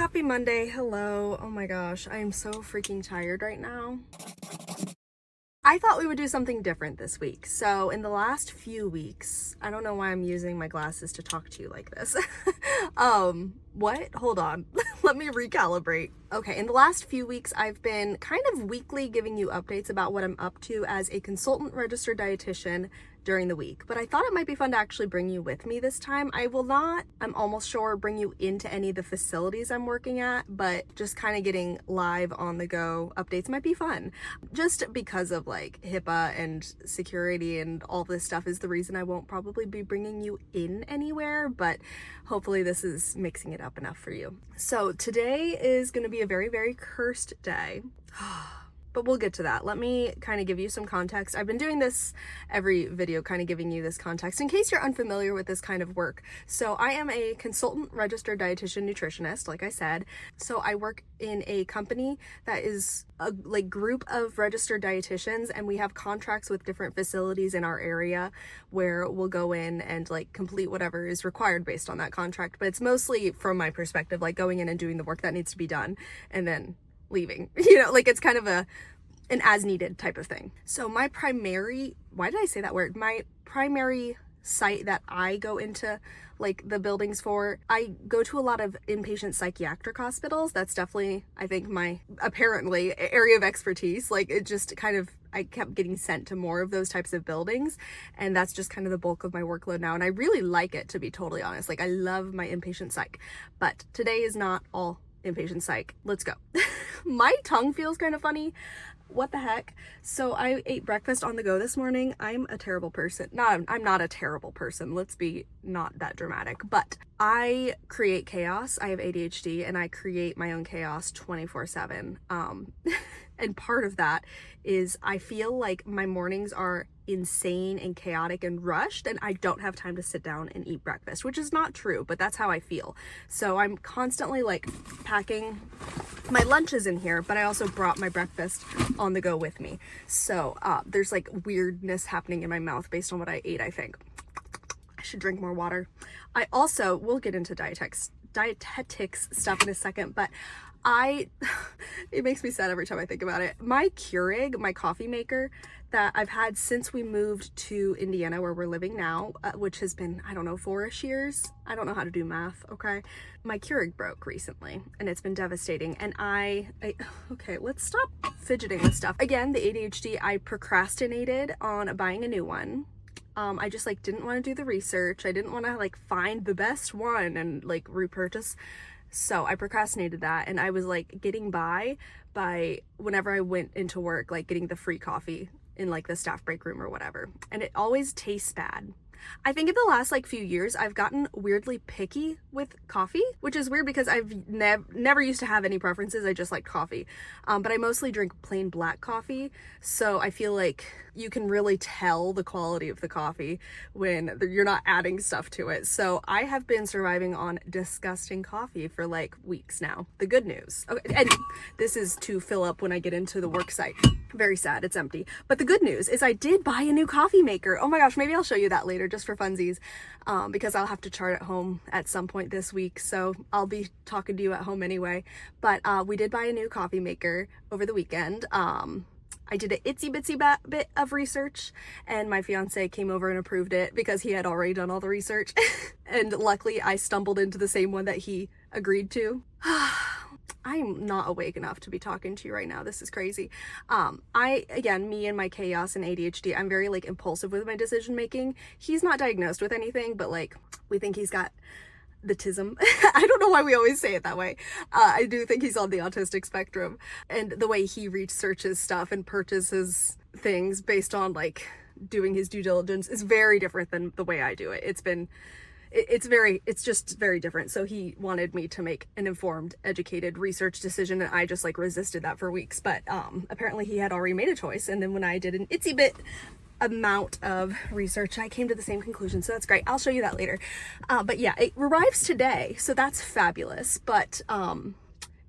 Happy Monday. Hello. Oh my gosh, I am so freaking tired right now. I thought we would do something different this week. So in the last few weeks, I don't know why I'm using my glasses to talk to you like this. What? Hold on. Let me recalibrate. Okay, in the last few weeks, I've been kind of weekly giving you updates about what I'm up to as a consultant registered dietitian during the week, but I thought it might be fun to actually bring you with me this time. I will not, I'm almost sure, bring you into any of the facilities I'm working at, but just kind of getting live on the go updates might be fun. Just because of like HIPAA and security and all this stuff is the reason I won't probably be bringing you in anywhere, but hopefully this is mixing it up enough for you. So today is going to be a very, very cursed day. But we'll get to that. Let me kind of give you some context. I've been doing this every video, kind of giving you this context in case you're unfamiliar with this kind of work. So I am a consultant registered dietitian nutritionist, like I said. So I work in a company that is a group of registered dietitians, and we have contracts with different facilities in our area where we'll go in and like complete whatever is required based on that contract. But it's mostly from my perspective, like going in and doing the work that needs to be done and then leaving, like it's kind of an as needed type of thing. So my primary, why did I say that word? My primary site that I go into like the buildings for, I go to a lot of inpatient psychiatric hospitals. That's definitely, I think, my apparently area of expertise. Like it just kind of, I kept getting sent to more of those types of buildings, and that's just kind of the bulk of my workload now. And I really like it, to be totally honest. Like I love my inpatient psych, but today is not all inpatient psych. Let's go. My tongue feels kind of funny. What the heck? So I ate breakfast on the go this morning. I'm a terrible person. No, I'm not a terrible person. Let's be not that dramatic. But I create chaos. I have ADHD and I create my own chaos 24/7. And part of that is I feel like my mornings are insane and chaotic and rushed, and I don't have time to sit down and eat breakfast, which is not true, but that's how I feel. So I'm constantly like packing my lunches in here, but I also brought my breakfast on the go with me. So there's like weirdness happening in my mouth based on what I ate, I think. I should drink more water. I also, we'll get into dietetics stuff in a second, but it makes me sad every time I think about it. My Keurig, my coffee maker that I've had since we moved to Indiana where we're living now, which has been, I don't know, 4-ish years. I don't know how to do math, okay? My Keurig broke recently and it's been devastating. And okay, let's stop fidgeting with stuff. Again, the ADHD, I procrastinated on buying a new one. I just like didn't want to do the research. I didn't want to like find the best one and like repurchase. So I procrastinated that, and I was like getting by whenever I went into work, like getting the free coffee in like the staff break room or whatever. And it always tastes bad. I think in the last like few years, I've gotten weirdly picky with coffee, which is weird because I've never used to have any preferences. I just like coffee. But I mostly drink plain black coffee. So I feel like you can really tell the quality of the coffee when you're not adding stuff to it. So I have been surviving on disgusting coffee for like weeks now. The good news, okay, and this is to fill up when I get into the work site. Very sad, it's empty. But the good news is I did buy a new coffee maker. Oh my gosh, maybe I'll show you that later just for funsies, because I'll have to chart at home at some point this week. So I'll be talking to you at home anyway. But we did buy a new coffee maker over the weekend. I did an itsy bitsy bit of research, and my fiance came over and approved it because he had already done all the research. And luckily I stumbled into the same one that he agreed to. I'm not awake enough to be talking to you right now. This is crazy. Again, me and my chaos and ADHD, I'm very like impulsive with my decision making. He's not diagnosed with anything, but like we think he's got the tism. I don't know why we always say it that way. I do think he's on the autistic spectrum, and the way he researches stuff and purchases things based on like doing his due diligence is very different than the way I do it. It's just very different. So he wanted me to make an informed, educated research decision, and I just like resisted that for weeks. But apparently he had already made a choice, and then when I did an itsy bit amount of research, I came to the same conclusion. So that's great. I'll show you that later. But yeah, it arrives today, so that's fabulous. But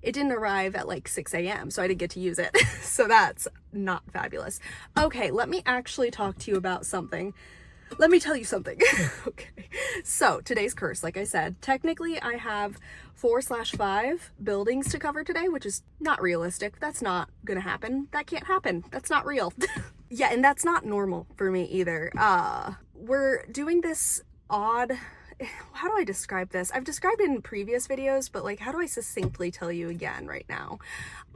it didn't arrive at like 6 a.m. so I didn't get to use it. So that's not fabulous. Okay, let me actually talk to you about something Let me tell you something. Okay. So today's curse, like I said, technically I have 4/5 buildings to cover today, which is not realistic. That's not gonna happen. That can't happen. That's not real. Yeah, and that's not normal for me either. We're doing this odd, how do I describe this? I've described it in previous videos, but like, how do I succinctly tell you again right now?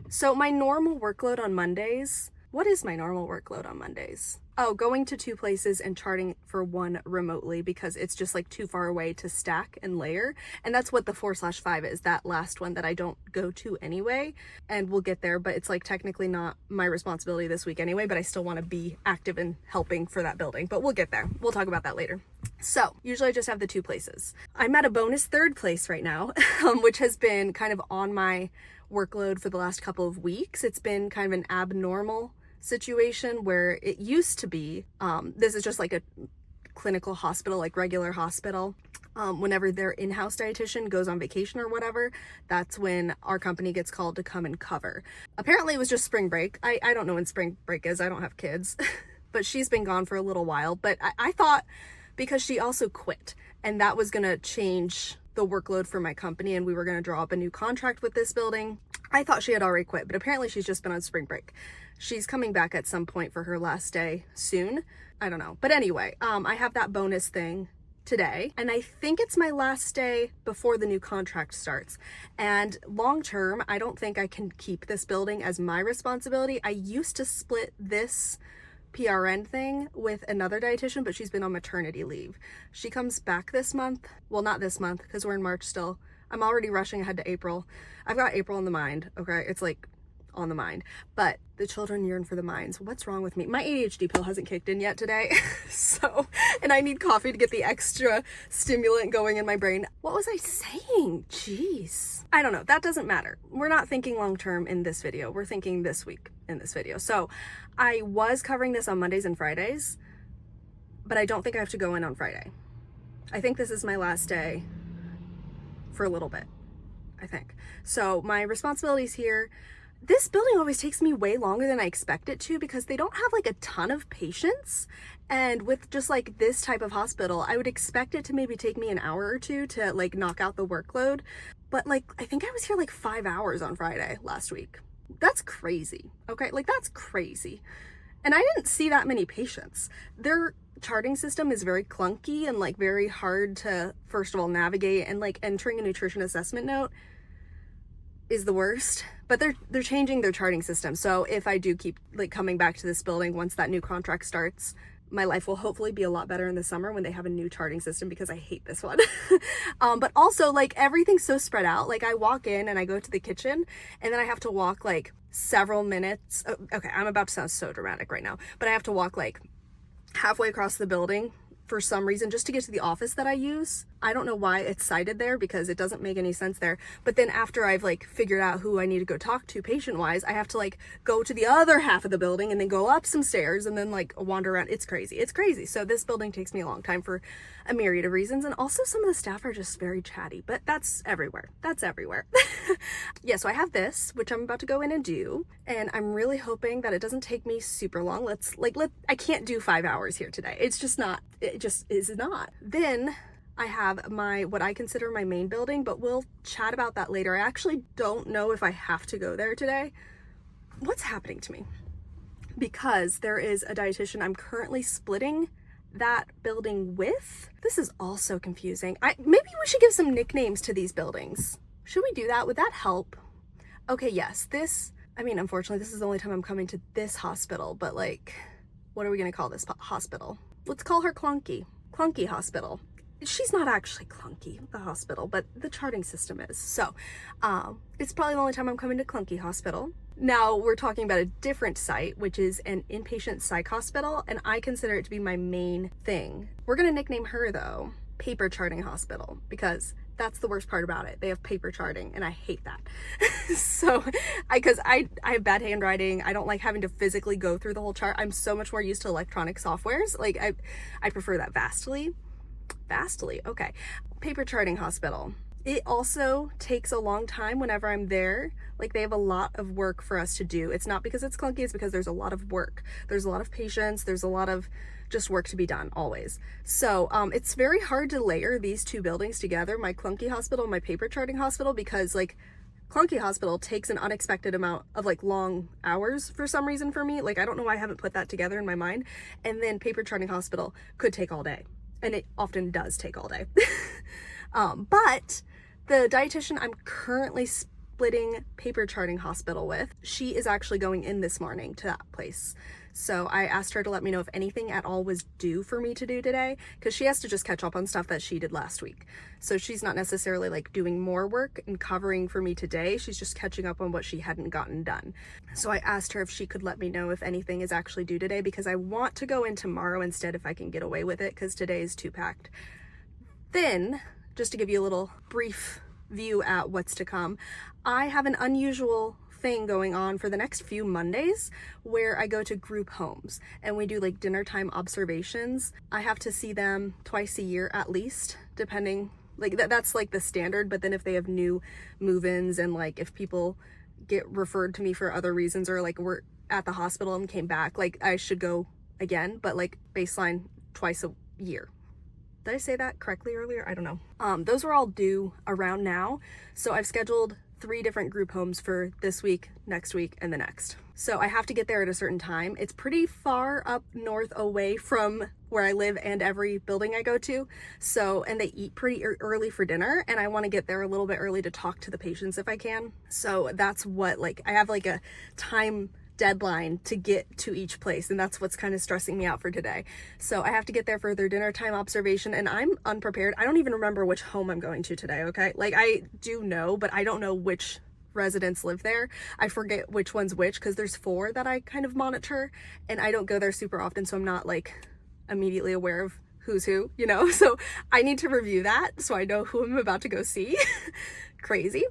So my normal workload on Mondays, what is my normal workload on Mondays? Oh, going to 2 places and charting for 1 remotely because it's just like too far away to stack and layer. And that's what the 4/5 is, that last one that I don't go to anyway. And we'll get there, but it's like technically not my responsibility this week anyway, but I still want to be active in helping for that building, but we'll get there. We'll talk about that later. So usually I just have the 2 places. I'm at a bonus 3rd place right now, which has been kind of on my workload for the last couple of weeks. It's been kind of an abnormal situation where it used to be, this is just like a clinical hospital, like regular hospital. Whenever their in-house dietitian goes on vacation or whatever, that's when our company gets called to come and cover. Apparently it was just spring break. I don't know when spring break is. I don't have kids, but she's been gone for a little while. But I thought because she also quit and that was going to change the workload for my company and we were going to draw up a new contract with this building. I thought she had already quit, but apparently she's just been on spring break. She's coming back at some point for her last day soon. I don't know. But anyway, I have that bonus thing today, and I think it's my last day before the new contract starts. And long term, I don't think I can keep this building as my responsibility. I used to split this PRN thing with another dietitian, but she's been on maternity leave. She comes back this month. Well, not this month because we're in March still. I'm already rushing ahead to April. I've got April in the mind, okay? It's like on the mind, but the children yearn for the minds. What's wrong with me? My ADHD pill hasn't kicked in yet today. So, and I need coffee to get the extra stimulant going in my brain. What was I saying? Jeez. I don't know. That doesn't matter. We're not thinking long-term in this video. We're thinking this week in this video. So I was covering this on Mondays and Fridays, but I don't think I have to go in on Friday. I think this is my last day for a little bit, I think. So my responsibilities here, this building always takes me way longer than I expect it to because they don't have like a ton of patients. And with just like this type of hospital, I would expect it to maybe take me an hour or 2 to like knock out the workload. But like, I think I was here like 5 hours on Friday last week. That's crazy. Okay. Like that's crazy. And I didn't see that many patients. Their charting system is very clunky and like very hard to, first of all, navigate, and like entering a nutrition assessment note is the worst. But they're changing their charting system. So if I do keep like coming back to this building once that new contract starts, my life will hopefully be a lot better in the summer when they have a new charting system because I hate this one. But also like everything's so spread out. Like I walk in and I go to the kitchen and then I have to walk like several minutes. Okay, I'm about to sound so dramatic right now, but I have to walk like halfway across the building for some reason just to get to the office that I use. I don't know why it's cited there because it doesn't make any sense there. But then after I've like figured out who I need to go talk to patient wise, I have to like go to the other half of the building and then go up some stairs and then like wander around. It's crazy. It's crazy. So this building takes me a long time for a myriad of reasons. And also some of the staff are just very chatty, but that's everywhere. That's everywhere. Yeah, so I have this, which I'm about to go in and do. And I'm really hoping that it doesn't take me super long. I can't do 5 hours here today. It's just not, it just is not. Then I have what I consider my main building, but we'll chat about that later. I actually don't know if I have to go there today. What's happening to me? Because there is a dietitian I'm currently splitting that building with. This is also confusing. Maybe we should give some nicknames to these buildings. Should we do that? Would that help? Okay, yes. Unfortunately, this is the only time I'm coming to this hospital, but like, what are we going to call this hospital? Let's call her Clunky. Clunky Hospital. She's not actually clunky, the hospital, but the charting system is. So it's probably the only time I'm coming to Clunky Hospital. Now we're talking about a different site, which is an inpatient psych hospital, and I consider it to be my main thing. We're going to nickname her though, Paper Charting Hospital, because that's the worst part about it. They have paper charting and I hate that. So because I have bad handwriting. I don't like having to physically go through the whole chart. I'm so much more used to electronic softwares. Like I prefer that vastly. Okay. Paper Charting Hospital. It also takes a long time whenever I'm there. Like, they have a lot of work for us to do. It's not because it's clunky, it's because there's a lot of work. There's a lot of patients, there's a lot of just work to be done always. So it's very hard to layer these two buildings together, my clunky hospital and my paper charting hospital, because like clunky hospital takes an unexpected amount of like long hours for some reason for me. Like, I don't know why I haven't put that together in my mind. And then paper charting hospital could take all day, and it often does take all day. But the dietitian I'm currently splitting paper charting hospital with, she is actually going in this morning to that place. So I asked her to let me know if anything at all was due for me to do today, because she has to just catch up on stuff that she did last week. So she's not necessarily like doing more work and covering for me today. She's just catching up on what she hadn't gotten done. So I asked her if she could let me know if anything is actually due today, because I want to go in tomorrow instead if I can get away with it, because today is too packed. Then, just to give you a little brief view at what's to come, I have an unusual thing going on for the next few Mondays where I go to group homes and we do like dinner time observations. I have to see them twice a year at least, depending, like that's like the standard. But then if they have new move-ins and like if people get referred to me for other reasons, or like we're at the hospital and came back, like I should go again, but like baseline twice a year. Did I say that correctly earlier? I don't know. Those are all due around now. So I've scheduled 3 different group homes for this week, next week, and the next. So I have to get there at a certain time. It's pretty far up north away from where I live and every building I go to. So, and they eat pretty early for dinner, and I want to get there a little bit early to talk to the patients if I can. So that's what, like, I have like a time deadline to get to each place, and that's what's kind of stressing me out for today. So I have to get there for their dinner time observation, and I'm unprepared. I don't even remember which home I'm going to today, okay? Like, I do know, but I don't know which residents live there. I forget which one's which, because there's 4 that I kind of monitor, and I don't go there super often, so I'm not like immediately aware of who's who, you know? So I need to review that so I know who I'm about to go see. Crazy.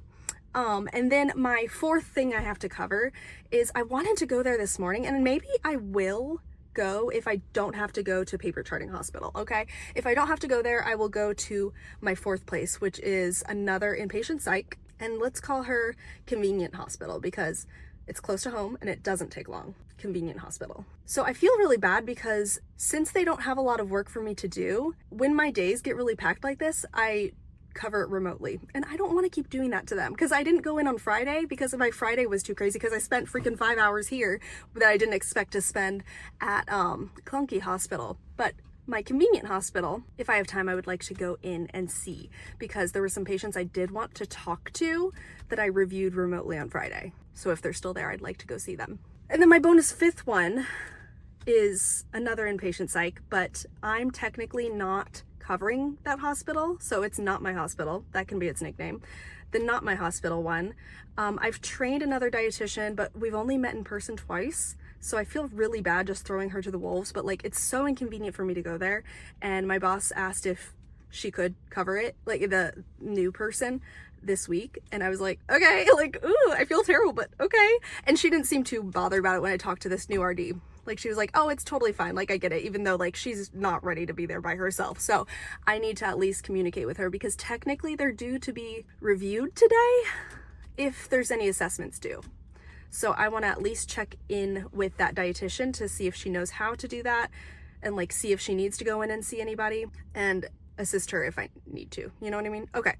And then my 4th thing I have to cover is I wanted to go there this morning, and maybe I will go if I don't have to go to paper charting hospital, okay? If I don't have to go there, I will go to my 4th place, which is another inpatient psych, and let's call her convenient hospital because it's close to home and it doesn't take long. Convenient hospital. So I feel really bad because since they don't have a lot of work for me to do, when my days get really packed like this, I cover it remotely, and I don't want to keep doing that to them, because I didn't go in on Friday because my Friday was too crazy, because I spent freaking 5 hours here that I didn't expect to spend at clunky hospital. But my convenient hospital, if I have time, I would like to go in and see, because there were some patients I did want to talk to that I reviewed remotely on Friday. So if they're still there, I'd like to go see them. And then my bonus 5th one is another inpatient psych, but I'm technically not covering that hospital, so it's not my hospital. That can be its nickname. The not my hospital one. I've trained another dietitian, but we've only met in person twice, so I feel really bad just throwing her to the wolves, but like it's so inconvenient for me to go there, and my boss asked if she could cover it, like the new person, this week, and I was like, okay, like, ooh, I feel terrible, but okay. And she didn't seem too bothered about it when I talked to this new RD. Like, she was like, oh, it's totally fine, like I get it, even though like she's not ready to be there by herself. So I need to at least communicate with her, because technically they're due to be reviewed today if there's any assessments due. So I want to at least check in with that dietitian to see if she knows how to do that, and like see if she needs to go in and see anybody, and assist her if I need to, you know what I mean? Okay,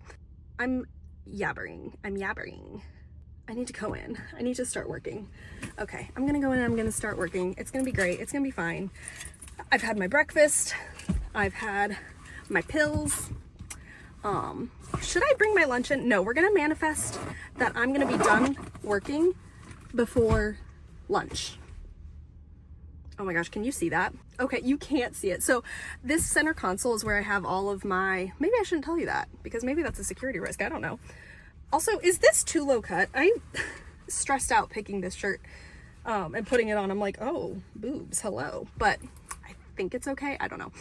I'm yabbering. I need to go in. I need to start working. Okay, I'm gonna go in and I'm gonna start working. It's gonna be great. It's gonna be fine. I've had my breakfast. I've had my pills. Should I bring my lunch in? No, we're gonna manifest that I'm gonna be done working before lunch. Oh my gosh, can you see that? Okay, you can't see it. So this center console is where I have all of my, maybe I shouldn't tell you that, because maybe that's a security risk, I don't know. Also, is this too low cut? I'm stressed out picking this shirt and putting it on. I'm like, oh, boobs, hello. But I think it's okay, I don't know.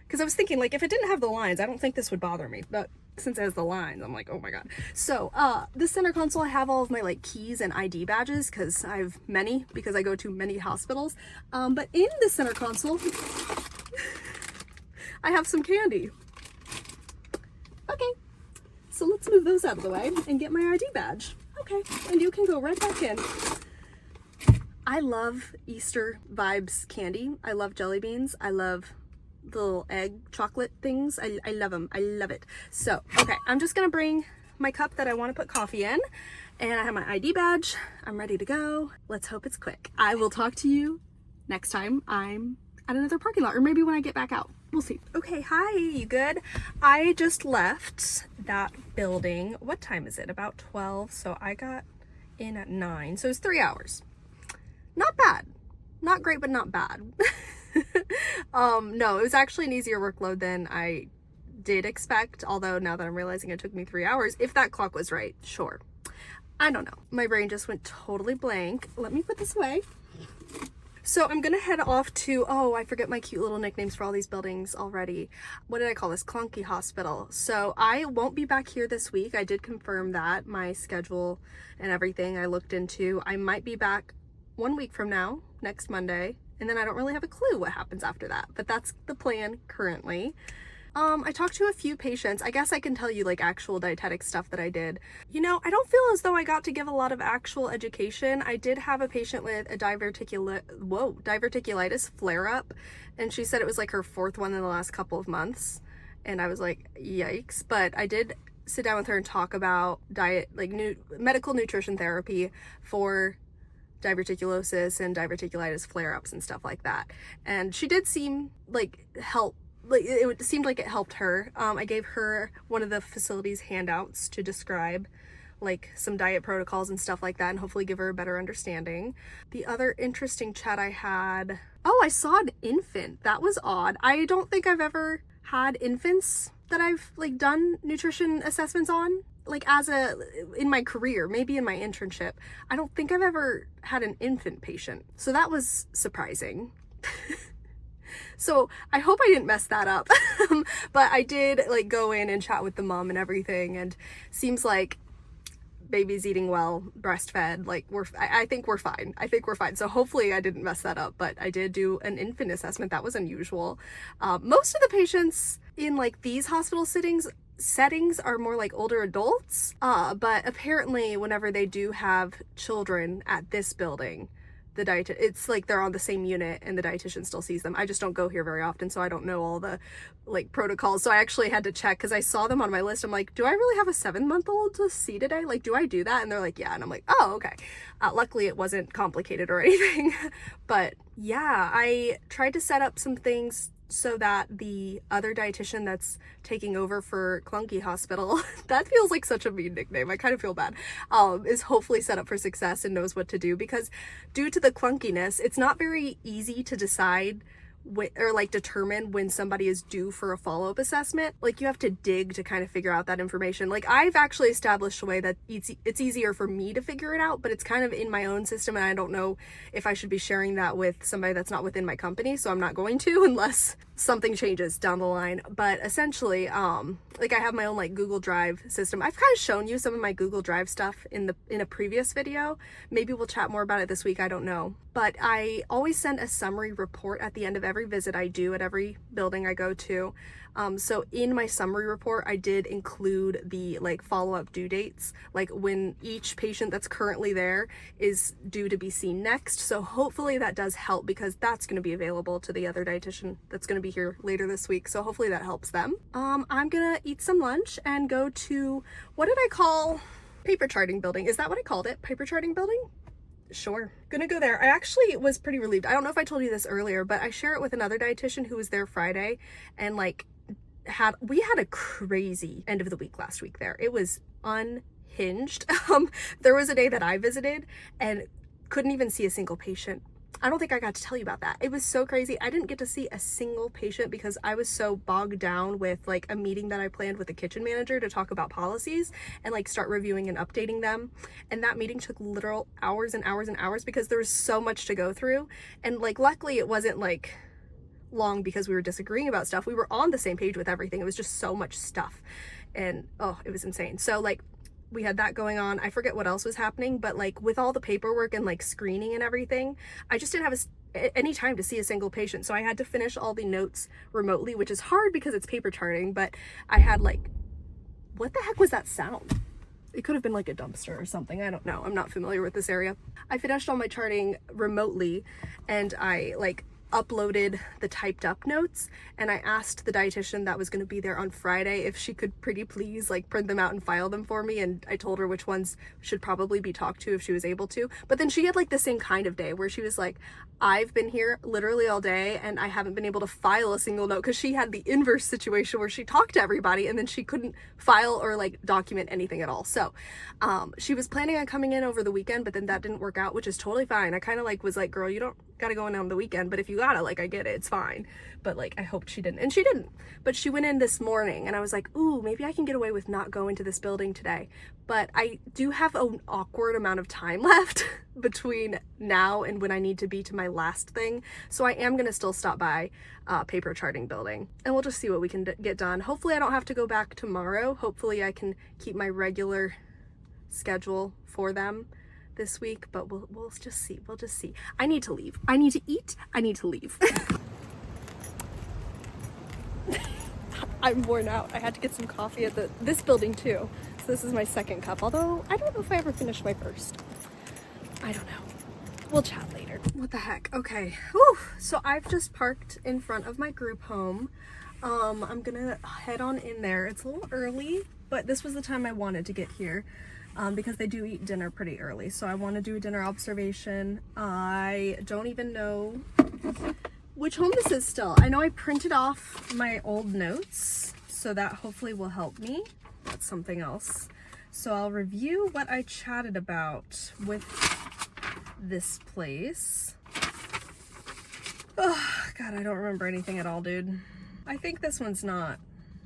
Because I was thinking, like, if it didn't have the lines, I don't think this would bother me. But since it has the lines, I'm like, oh my god. So this center console, I have all of my like keys and ID badges, because I have many, because I go to many hospitals. But in the center console, I have some candy. Okay. So let's move those out of the way and get my ID badge. Okay, and you can go right back in. I love Easter vibes candy. I love jelly beans. I love the little egg chocolate things. I love them. I love it. So, okay, I'm just gonna bring my cup that I want to put coffee in, and I have my ID badge. I'm ready to go. Let's hope it's quick. I will talk to you next time I'm at another parking lot, or maybe when I get back out. We'll see. Okay, hi, you good? I just left that building. What time is it? About 12. So I got in at 9. So it's 3 hours. Not bad. Not great, but not bad. No, it was actually an easier workload than I did expect. Although now that I'm realizing it took me 3 hours, if that clock was right, sure. I don't know. My brain just went totally blank. Let me put this away. So I'm gonna head off to, oh, I forget my cute little nicknames for all these buildings already. What did I call this? Clunky Hospital. So I won't be back here this week. I did confirm that, my schedule and everything I looked into. I might be back 1 week from now, next Monday, and then I don't really have a clue what happens after that, but that's the plan currently. I talked to a few patients. I guess I can tell you like actual dietetic stuff that I did. You know, I don't feel as though I got to give a lot of actual education. I did have a patient with a diverticulitis flare-up, and she said it was like her 4th one in the last couple of months. And I was like, yikes. But I did sit down with her and talk about diet, like medical nutrition therapy for diverticulosis and diverticulitis flare-ups and stuff like that. And she did seem like it seemed like it helped her. I gave her one of the facility's handouts to describe like some diet protocols and stuff like that, and hopefully give her a better understanding. The other interesting chat I had, oh, I saw an infant. That was odd. I don't think I've ever had infants that I've like done nutrition assessments on, like in my career, maybe in my internship. I don't think I've ever had an infant patient. So that was surprising. So I hope I didn't mess that up. But I did like go in and chat with the mom and everything, and seems like baby's eating well, breastfed, like I think we're fine. I think we're fine. So hopefully I didn't mess that up, but I did do an infant assessment. That was unusual. Most of the patients in like these hospital settings are more like older adults, but apparently whenever they do have children at this building, it's like they're on the same unit and the dietitian still sees them. I just don't go here very often, so I don't know all the like protocols. So I actually had to check because I saw them on my list. I'm like, do I really have a 7-month-old to see today? Like, do I do that? And they're like, yeah. And I'm like, oh, okay. Luckily it wasn't complicated or anything. But yeah, I tried to set up some things so that the other dietitian that's taking over for Clunky Hospital, that feels like such a mean nickname, I kind of feel bad, is hopefully set up for success and knows what to do, because due to the clunkiness, it's not very easy to decide or like determine when somebody is due for a follow-up assessment. Like you have to dig to kind of figure out that information. Like I've actually established a way that it's easier for me to figure it out, but it's kind of in my own system, and I don't know if I should be sharing that with somebody that's not within my company, so I'm not going to unless something changes down the line. But essentially, like I have my own like Google Drive system. I've kind of shown you some of my Google Drive stuff in a previous video. Maybe we'll chat more about it this week, I don't know. But I always send a summary report at the end of every visit I do at every building I go to. So in my summary report, I did include the like follow-up due dates, like when each patient that's currently there is due to be seen next. So hopefully that does help, because that's going to be available to the other dietitian that's going to be here later this week. So hopefully that helps them. I'm gonna eat some lunch and go to, what did I call? Paper charting building. Is that what I called it? Paper charting building? Sure. Gonna go there. I actually was pretty relieved. I don't know if I told you this earlier, but I share it with another dietitian who was there Friday, and like we had a crazy end of the week last week there. It was unhinged. There was a day that I visited and couldn't even see a single patient. I don't think I got to tell you about that. It was so crazy. I didn't get to see a single patient because I was so bogged down with like a meeting that I planned with the kitchen manager to talk about policies and like start reviewing and updating them. And that meeting took literal hours and hours and hours because there was so much to go through. And like, luckily it wasn't like long because we were disagreeing about stuff. We were on the same page with everything. It was just so much stuff. And oh, it was insane. So like, we had that going on. I forget what else was happening, but like with all the paperwork and like screening and everything, I just didn't have any time to see a single patient. So I had to finish all the notes remotely, which is hard because it's paper charting, but I had like what the heck was that sound? It could have been like a dumpster or something. I don't know. I'm not familiar with this area. I finished all my charting remotely, and I like uploaded the typed up notes, and I asked the dietitian that was going to be there on Friday if she could pretty please like print them out and file them for me, and I told her which ones should probably be talked to if she was able to. But then she had like the same kind of day where she was like, I've been here literally all day and I haven't been able to file a single note, because she had the inverse situation where she talked to everybody and then she couldn't file or like document anything at all. So she was planning on coming in over the weekend, but then that didn't work out, which is totally fine. I kind of like was like, girl, you don't gotta go in on the weekend, but if you gotta, like, I get it, it's fine. But like, I hoped she didn't, and she didn't. But she went in this morning, and I was like, ooh, maybe I can get away with not going to this building today. But I do have an awkward amount of time left between now and when I need to be to my last thing, so I am gonna still stop by paper charting building, and we'll just see what we can get done. Hopefully I don't have to go back tomorrow. Hopefully I can keep my regular schedule for them this week, but we'll just see. We'll just see. I need to leave. I need to eat. I need to leave. I'm worn out. I had to get some coffee at this building too. So this is my second cup, although I don't know if I ever finished my first. I don't know. We'll chat later. What the heck? Okay. Whew. So I've just parked in front of my group home. I'm gonna head on in there. It's a little early, but this was the time I wanted to get here. Because they do eat dinner pretty early. So I want to do a dinner observation. I don't even know which home this is still. I know I printed off my old notes, so that hopefully will help me. That's something else. So I'll review what I chatted about with this place. Oh, God, I don't remember anything at all, dude. I think this one's not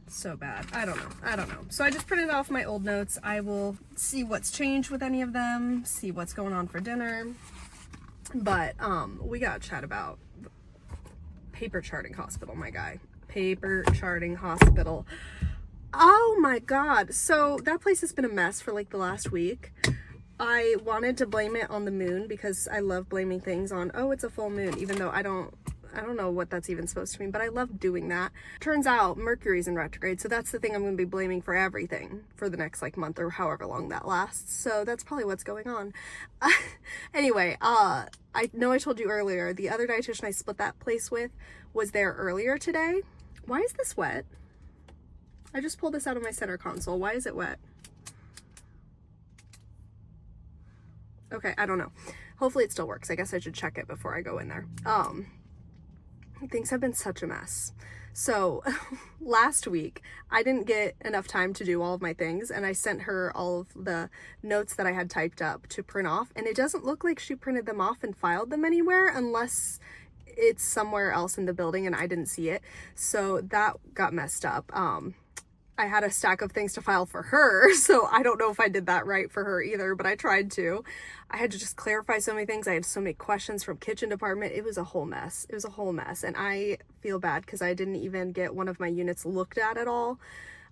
so bad. I don't know. So I just printed off my old notes. I will see what's changed with any of them, see what's going on for dinner. But we gotta chat about paper charting hospital, my guy. Paper charting hospital. Oh my God. So that place has been a mess for like the last week. I wanted to blame it on the moon because I love blaming things on, oh, it's a full moon, even though I don't know what that's even supposed to mean, but I love doing that. Turns out Mercury's in retrograde, so that's the thing I'm going to be blaming for everything for the next like month or however long that lasts. So that's probably what's going on. Anyway, I know I told you earlier, the other dietitian I split that place with was there earlier today. Why is this wet? I just pulled this out of my center console. Why is it wet? Okay, I don't know. Hopefully it still works. I guess I should check it before I go in there. Things have been such a mess. So last week I didn't get enough time to do all of my things, and I sent her all of the notes that I had typed up to print off, and it doesn't look like she printed them off and filed them anywhere unless it's somewhere else in the building and I didn't see it. So that got messed up. I had a stack of things to file for her, so I don't know if I did that right for her either, but I tried to. I had to just clarify so many things. I had so many questions from kitchen department. It was a whole mess. It was a whole mess, and I feel bad because I didn't even get one of my units looked at all.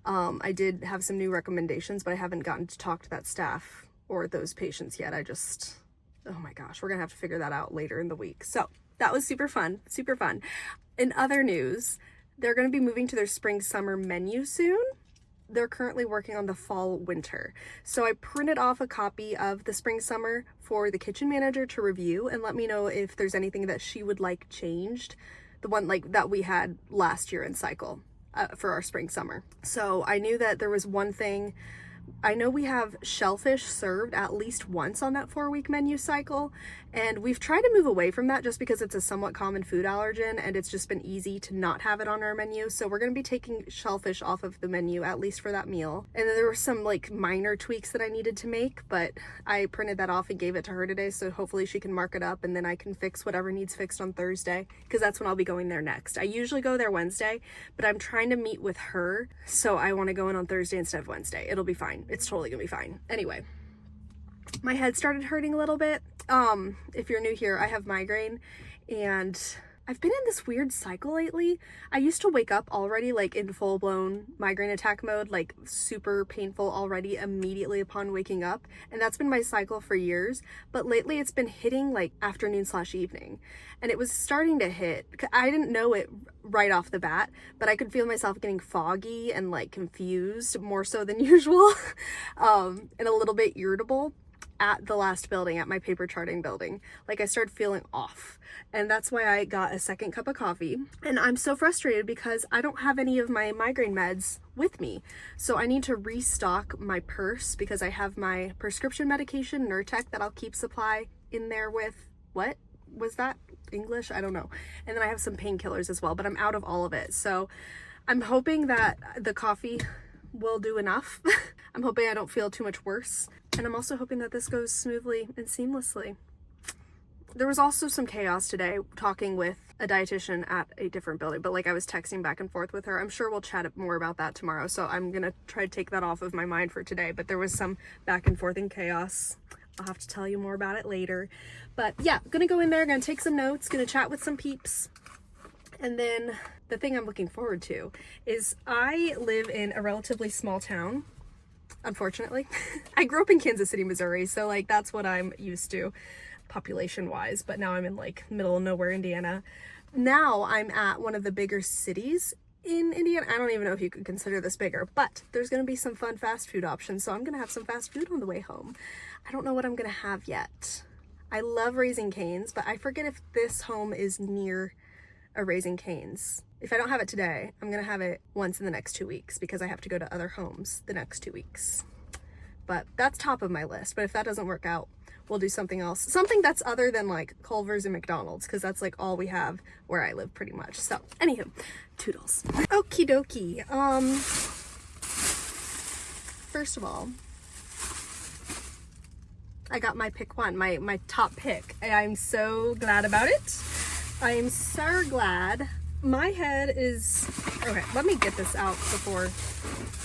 I did have some new recommendations, but I haven't gotten to talk to that staff or those patients yet. Oh my gosh, we're gonna have to figure that out later in the week. So that was super fun, super fun. In other news, they're going to be moving to their spring-summer menu soon. They're currently working on the fall-winter. So I printed off a copy of the spring-summer for the kitchen manager to review and let me know if there's anything that she would like changed. The one like that we had last year in cycle for our spring-summer. So I knew that there was one thing. I know we have shellfish served at least once on that 4-week menu cycle, and we've tried to move away from that just because it's a somewhat common food allergen and it's just been easy to not have it on our menu. So we're going to be taking shellfish off of the menu, at least for that meal. And then there were some like minor tweaks that I needed to make, but I printed that off and gave it to her today, so hopefully she can mark it up and then I can fix whatever needs fixed on Thursday, because that's when I'll be going there next. I usually go there Wednesday, but I'm trying to meet with her, so I want to go in on Thursday instead of Wednesday. It'll be fine. It's totally gonna be fine. Anyway, my head started hurting a little bit. If you're new here, I have migraine, and I've been in this weird cycle lately. I used to wake up already like in full-blown migraine attack mode, like super painful already immediately upon waking up, and that's been my cycle for years. But lately it's been hitting like afternoon/evening, and it was starting to hit. I didn't know it right off the bat, but I could feel myself getting foggy and like confused more so than usual, and a little bit irritable at the last building, at my paper charting building. Like I started feeling off, and that's why I got a second cup of coffee. And I'm so frustrated because I don't have any of my migraine meds with me, so I need to restock my purse because I have my prescription medication Nurtec that I'll keep supply in there with. What was that English? I don't know. And then I have some painkillers as well, but I'm out of all of it, so I'm hoping that the coffee will do enough. I'm hoping I don't feel too much worse. And I'm also hoping that this goes smoothly and seamlessly. There was also some chaos today talking with a dietitian at a different building, but like I was texting back and forth with her. I'm sure we'll chat more about that tomorrow, so I'm gonna try to take that off of my mind for today. But there was some back and forth and chaos. I'll have to tell you more about it later. But yeah, gonna go in there, gonna take some notes, gonna chat with some peeps. And then the thing I'm looking forward to is I live in a relatively small town, unfortunately. I grew up in Kansas City, Missouri, so like that's what I'm used to population wise, but now I'm in like middle of nowhere, Indiana. Now I'm at one of the bigger cities in Indiana. I don't even know if you could consider this bigger, but there's gonna be some fun fast food options, so I'm gonna have some fast food on the way home. I don't know what I'm gonna have yet. I love Raising Cane's, but I forget if this home is near a Raising Cane's. If I don't have it today, I'm gonna have it once in the next 2 weeks because I have to go to other homes the next 2 weeks. But that's top of my list. But if that doesn't work out, we'll do something else. Something that's other than like Culver's and McDonald's, because that's like all we have where I live pretty much. So anywho, toodles. Okie dokie. First of all, I got my pick one, my top pick. I'm so glad about it. I am so glad. My head is, okay, let me get this out before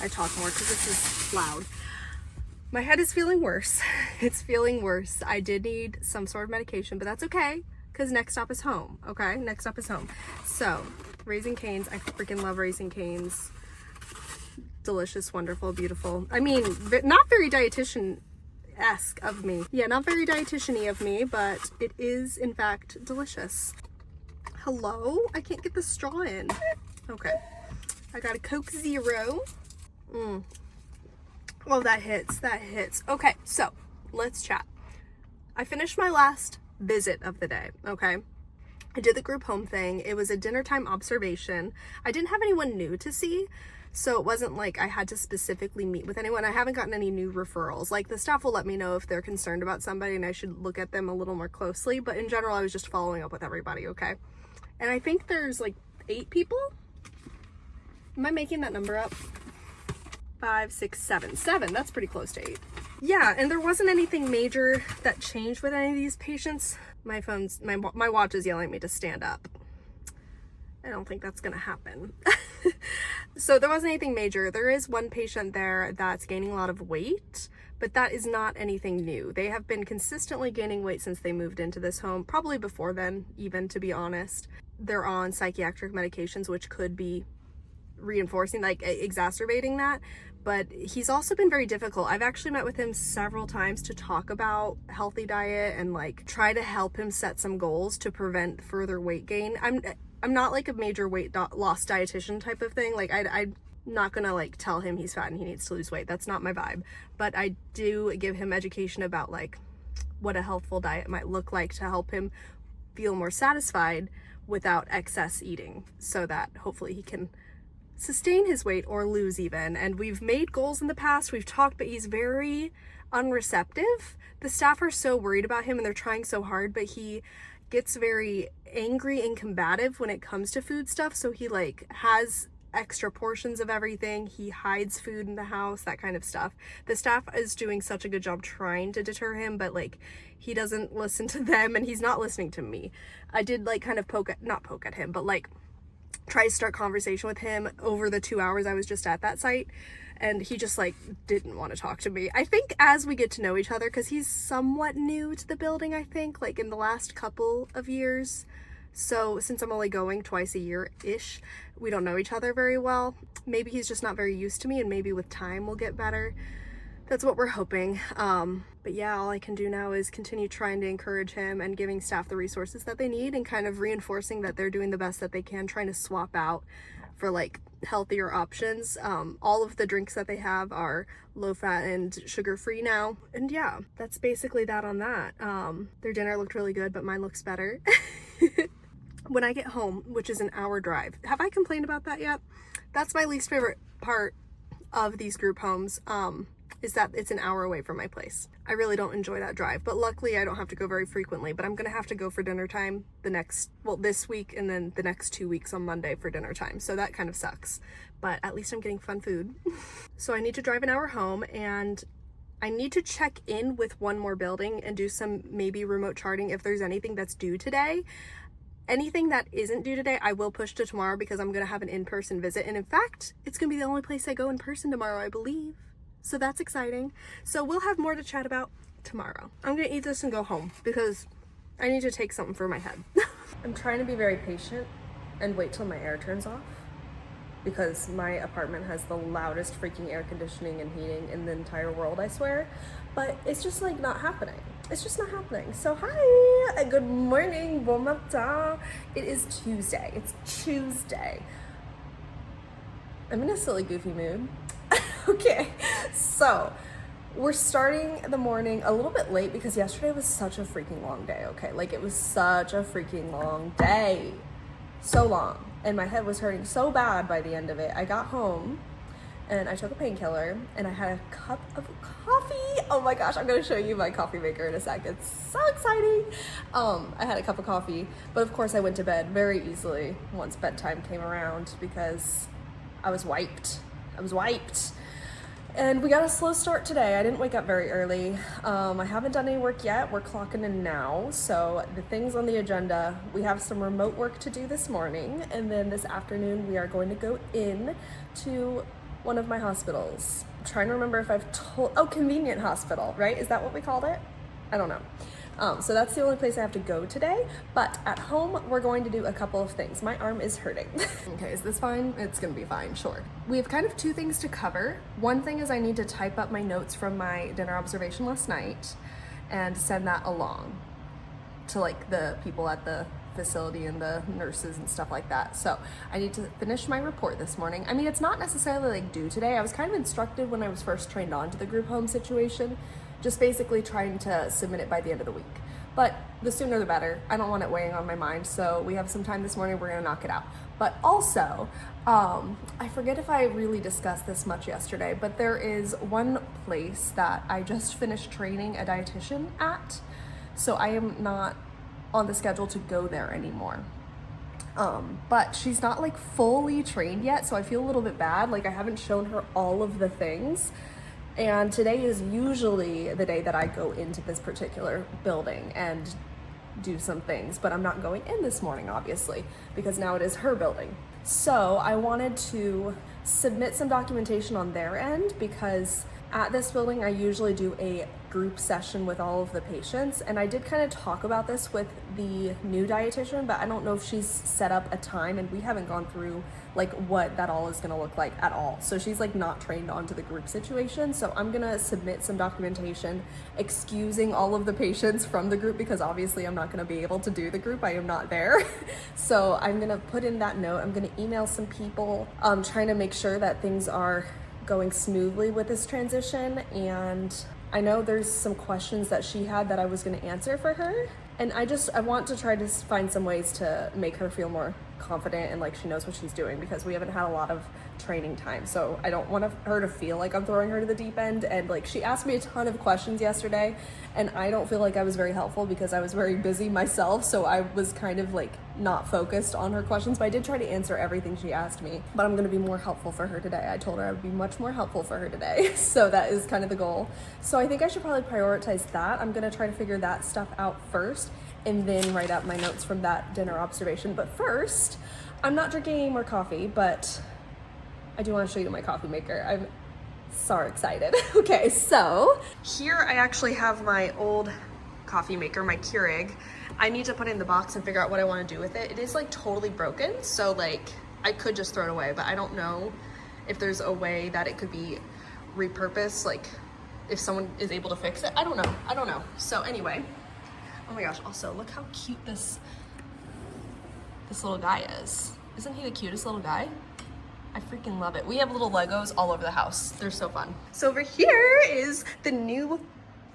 I talk more because this is loud. My head is feeling worse. It's feeling worse. I did need some sort of medication, but that's okay because next stop is home, okay? Next stop is home. So, Raising Cane's, I freaking love Raising Cane's. Delicious, wonderful, beautiful. I mean, not very dietitian-esque of me. Yeah, not very dietitian-y of me, but it is, in fact, delicious. Hello? I can't get the straw in. Okay. I got a Coke Zero. Oh, that hits. That hits. Okay, so let's chat. I finished my last visit of the day, okay? I did the group home thing. It was a dinner time observation. I didn't have anyone new to see, so it wasn't like I had to specifically meet with anyone. I haven't gotten any new referrals. Like the staff will let me know if they're concerned about somebody and I should look at them a little more closely, but in general, I was just following up with everybody, okay? And I think there's like 8 people. Am I making that number up? 5, 6, 7. 7, that's pretty close to 8. Yeah, and there wasn't anything major that changed with any of these patients. My watch is yelling at me to stand up. I don't think that's gonna happen. So there wasn't anything major. There is one patient there that's gaining a lot of weight, but that is not anything new. They have been consistently gaining weight since they moved into this home, probably before then, even, to be honest. They're on psychiatric medications, which could be reinforcing, like exacerbating that, but he's also been very difficult. I've actually met with him several times to talk about healthy diet and like try to help him set some goals to prevent further weight gain. I'm not like a major weight loss dietitian type of thing. Like I'm not gonna like tell him he's fat and he needs to lose weight. That's not my vibe. But I do give him education about like what a healthful diet might look like to help him feel more satisfied without excess eating, so that hopefully he can sustain his weight or lose even. And we've made goals in the past, we've talked, but he's very unreceptive. The staff are so worried about him and they're trying so hard, but he gets very angry and combative when it comes to food stuff. So he like has extra portions of everything. He hides food in the house, that kind of stuff. The staff is doing such a good job trying to deter him, but like he doesn't listen to them and he's not listening to me. I did like kind of not poke at him, but like try to start conversation with him over the 2 hours I was just at that site, and he just like didn't want to talk to me. I think as we get to know each other, because he's somewhat new to the building, I think like in the last couple of years, So since I'm only going twice a year-ish, we don't know each other very well. Maybe he's just not very used to me, and maybe with time we'll get better. That's what we're hoping. But yeah, all I can do now is continue trying to encourage him and giving staff the resources that they need and kind of reinforcing that they're doing the best that they can, trying to swap out for like healthier options. All of the drinks that they have are low fat and sugar free now. And yeah, that's basically that on that. Their dinner looked really good, but mine looks better. When I get home, which is an hour drive, have I complained about that yet? That's my least favorite part of these group homes, is that it's an hour away from my place. I really don't enjoy that drive, but luckily I don't have to go very frequently, but I'm gonna have to go for dinner time this week and then the next 2 weeks on Monday for dinner time. So that kind of sucks, but at least I'm getting fun food. So I need to drive an hour home, and I need to check in with one more building and do some maybe remote charting if there's anything that's due today. Anything that isn't due today, I will push to tomorrow because I'm gonna have an in-person visit. And in fact, it's gonna be the only place I go in person tomorrow, I believe. So that's exciting. So we'll have more to chat about tomorrow. I'm gonna eat this and go home because I need to take something for my head. I'm trying to be very patient and wait till my air turns off because my apartment has the loudest freaking air conditioning and heating in the entire world, I swear. But it's just like not happening. It's just not happening. So hi, good morning, bon matin. It is Tuesday. It's Tuesday. I'm in a silly, goofy mood. Okay, so we're starting the morning a little bit late because yesterday was such a freaking long day, okay? Like, it was such a freaking long day. So long. And my head was hurting so bad by the end of it. I got home and I took a painkiller and I had a cup of coffee. Oh my gosh, I'm gonna show you my coffee maker in a sec. It's so exciting. I had a cup of coffee, but of course I went to bed very easily once bedtime came around because I was wiped. And we got a slow start today. I didn't wake up very early. I haven't done any work yet. We're clocking in now. So the things on the agenda, we have some remote work to do this morning. And then this afternoon, we are going to go in to one of my hospitals. I'm trying to remember if I've convenient hospital, right? Is that what we called it? I don't know. So that's the only place I have to go today, but at home, we're going to do a couple of things. My arm is hurting. Okay, is this fine? It's gonna be fine, sure. We have kind of two things to cover. One thing is I need to type up my notes from my dinner observation last night and send that along to like the people at the facility and the nurses and stuff like that. So I need to finish my report this morning. I mean, it's not necessarily like due today. I was kind of instructed when I was first trained on to the group home situation, just basically trying to submit it by the end of the week. But the sooner the better. I don't want it weighing on my mind. So we have some time this morning. We're gonna knock it out. But also, I forget if I really discussed this much yesterday, but there is one place that I just finished training a dietitian at. So I am not on the schedule to go there anymore. But she's not like fully trained yet. So I feel a little bit bad. Like I haven't shown her all of the things. And today is usually the day that I go into this particular building and do some things, but I'm not going in this morning, obviously, because now it is her building. So I wanted to submit some documentation on their end because at this building, I usually do a group session with all of the patients. And I did kind of talk about this with the new dietitian, but I don't know if she's set up a time and we haven't gone through like what that all is gonna look like at all. So she's like not trained onto the group situation. So I'm gonna submit some documentation excusing all of the patients from the group because obviously I'm not gonna be able to do the group. I am not there. So I'm gonna put in that note. I'm gonna email some people, trying to make sure that things are going smoothly with this transition. And I know there's some questions that she had that I was going to answer for her. And I want to try to find some ways to make her feel more confident and like she knows what she's doing because we haven't had a lot of training time. So I don't want her to feel like I'm throwing her to the deep end. And like she asked me a ton of questions yesterday and I don't feel like I was very helpful because I was very busy myself. So I was kind of like not focused on her questions, but I did try to answer everything she asked me. But I'm going to be more helpful for her today. I told her I would be much more helpful for her today. So that is kind of the goal. So I think I should probably prioritize that. I'm going to try to figure that stuff out first and then write up my notes from that dinner observation. But first, I'm not drinking any more coffee, but I do want to show you my coffee maker. I'm so excited. Okay, so here I actually have my old coffee maker, my Keurig, I need to put it in the box and figure out what I want to do with it. It is like totally broken, so like I could just throw it away, but I don't know if there's a way that it could be repurposed, like if someone is able to fix it. I don't know. So anyway, oh my gosh, also look how cute this little guy is. Isn't he the cutest little guy? I freaking love it. We have little Legos all over the house. They're so fun. So over here is the new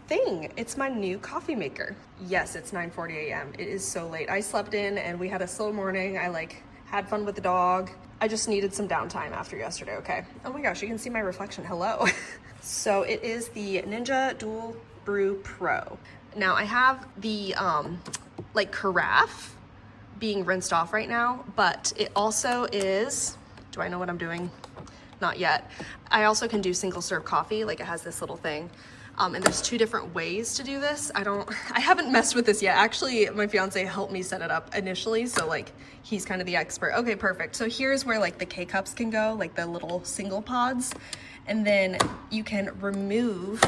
thing. It's my new coffee maker. Yes, it's 9:40 a.m. It is so late. I slept in and we had a slow morning. I like had fun with the dog. I just needed some downtime after yesterday, okay? Oh my gosh, you can see my reflection. Hello. So it is the Ninja Dual Brew Pro. Now I have the like carafe being rinsed off right now, but it also is, do I know what I'm doing? Not yet. I also can do single serve coffee, like it has this little thing. And there's 2 different ways to do this. I haven't messed with this yet. Actually, my fiance helped me set it up initially, so like he's kind of the expert. Okay, perfect. So here's where like the K-cups can go, like the little single pods. And then you can remove,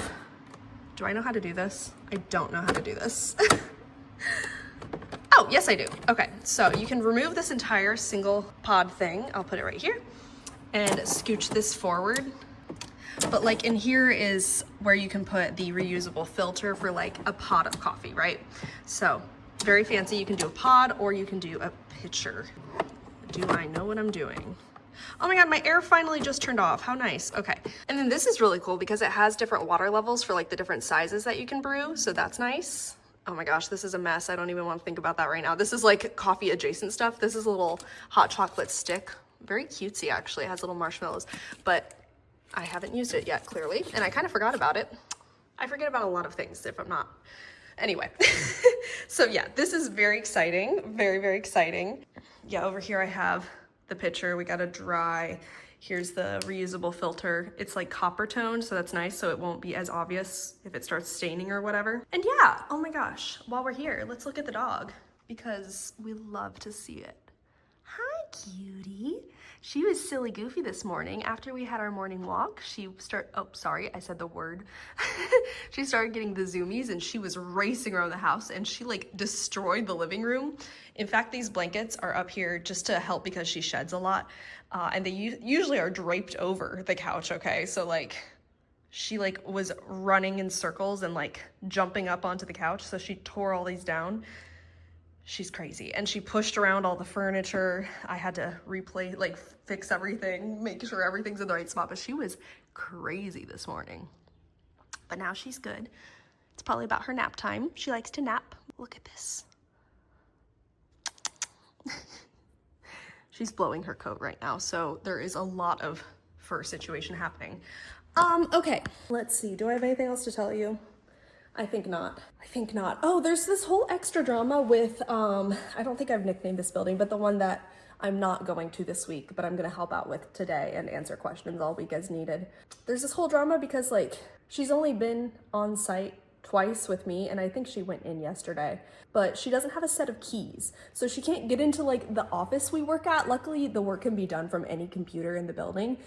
do I know how to do this? I don't know how to do this. Oh, yes I do. Okay, so you can remove this entire single pod thing. I'll put it right here and scooch this forward. But like in here is where you can put the reusable filter for like a pot of coffee, right? So very fancy. You can do a pod or you can do a pitcher. Do I know what I'm doing? Oh my God, my air finally just turned off. How nice. Okay. And then this is really cool because it has different water levels for like the different sizes that you can brew. So that's nice. Oh my gosh, this is a mess. I don't even want to think about that right now. This is like coffee adjacent stuff. This is a little hot chocolate stick. Very cutesy actually. It has little marshmallows, but I haven't used it yet, clearly, and I kind of forgot about it. I forget about a lot of things if I'm not. Anyway, so yeah, this is very exciting, very, very exciting. Yeah, over here I have the pitcher. We got a dry. Here's the reusable filter. It's like copper toned, so that's nice, so it won't be as obvious if it starts staining or whatever. And yeah, oh my gosh, while we're here, let's look at the dog because we love to see it. Hi, cutie. She was silly goofy this morning. After we had our morning walk, oh, sorry, I said the word. She started getting the zoomies and she was racing around the house and she like destroyed the living room. In fact, these blankets are up here just to help because she sheds a lot. And they usually are draped over the couch, okay? So like, she like was running in circles and like jumping up onto the couch. So she tore all these down. She's crazy. And she pushed around all the furniture. I had to fix everything, make sure everything's in the right spot. But she was crazy this morning. But now she's good. It's probably about her nap time. She likes to nap. Look at this. She's blowing her coat right now. So there is a lot of fur situation happening. Okay, let's see. Do I have anything else to tell you? I think not. Oh, there's this whole extra drama with, I don't think I've nicknamed this building, but the one that I'm not going to this week, but I'm gonna help out with today and answer questions all week as needed. There's this whole drama because like, she's only been on site twice with me, and I think she went in yesterday, but she doesn't have a set of keys. So she can't get into like the office we work at. Luckily, the work can be done from any computer in the building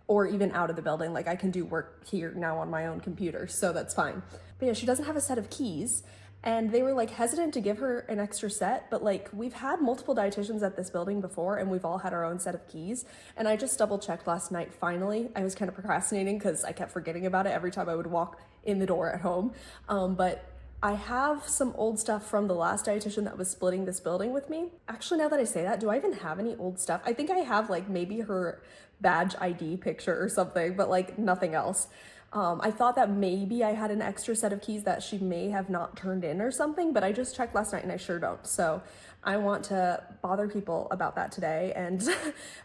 or even out of the building. Like I can do work here now on my own computer, so that's fine. But yeah, she doesn't have a set of keys, and they were like hesitant to give her an extra set, but like we've had multiple dietitians at this building before and we've all had our own set of keys. And I just double checked last night, finally. I was kind of procrastinating because I kept forgetting about it every time I would walk in the door at home. But I have some old stuff from the last dietitian that was splitting this building with me. Actually, now that I say that, do I even have any old stuff? I think I have like maybe her badge ID picture or something, but like nothing else. I thought that maybe I had an extra set of keys that she may have not turned in or something, but I just checked last night and I sure don't. So I want to bother people about that today and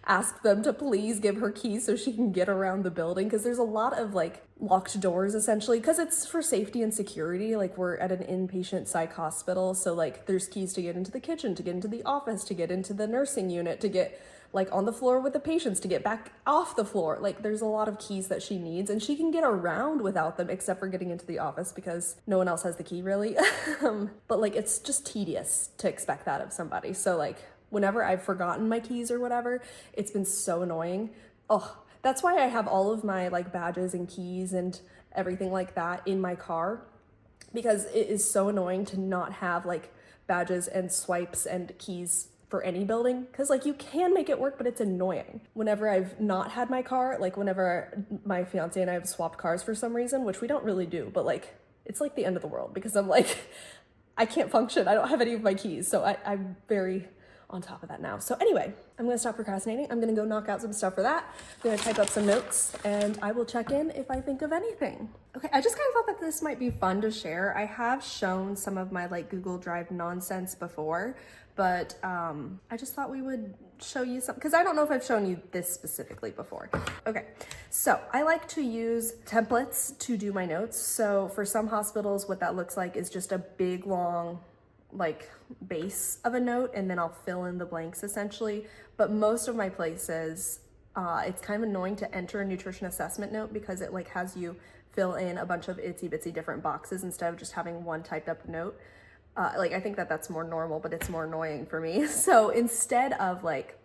ask them to please give her keys so she can get around the building, because there's a lot of like locked doors essentially, because it's for safety and security. Like we're at an inpatient psych hospital, so like there's keys to get into the kitchen, to get into the office, to get into the nursing unit, to get like on the floor with the patients, to get back off the floor. Like there's a lot of keys that she needs, and she can get around without them except for getting into the office because no one else has the key really. But like it's just tedious to expect that of somebody. So like whenever I've forgotten my keys or whatever, it's been so annoying. Oh, that's why I have all of my like badges and keys and everything like that in my car, because it is so annoying to not have like badges and swipes and keys for any building, because like you can make it work, but it's annoying. Whenever I've not had my car, like whenever my fiance and I have swapped cars for some reason, which we don't really do, but like it's like the end of the world because I'm like, I can't function. I don't have any of my keys. So I'm very on top of that now. So anyway, I'm gonna stop procrastinating. I'm gonna go knock out some stuff for that. I'm gonna type up some notes and I will check in if I think of anything. Okay, I just kind of thought that this might be fun to share. I have shown some of my like Google Drive nonsense before, but I just thought we would show you some, because I don't know if I've shown you this specifically before. Okay, so I like to use templates to do my notes. So for some hospitals, what that looks like is just a big long like base of a note, and then I'll fill in the blanks essentially. But most of my places, it's kind of annoying to enter a nutrition assessment note because it like has you fill in a bunch of itsy bitsy different boxes instead of just having one typed up note. Like I think that that's more normal, but it's more annoying for me. So instead of like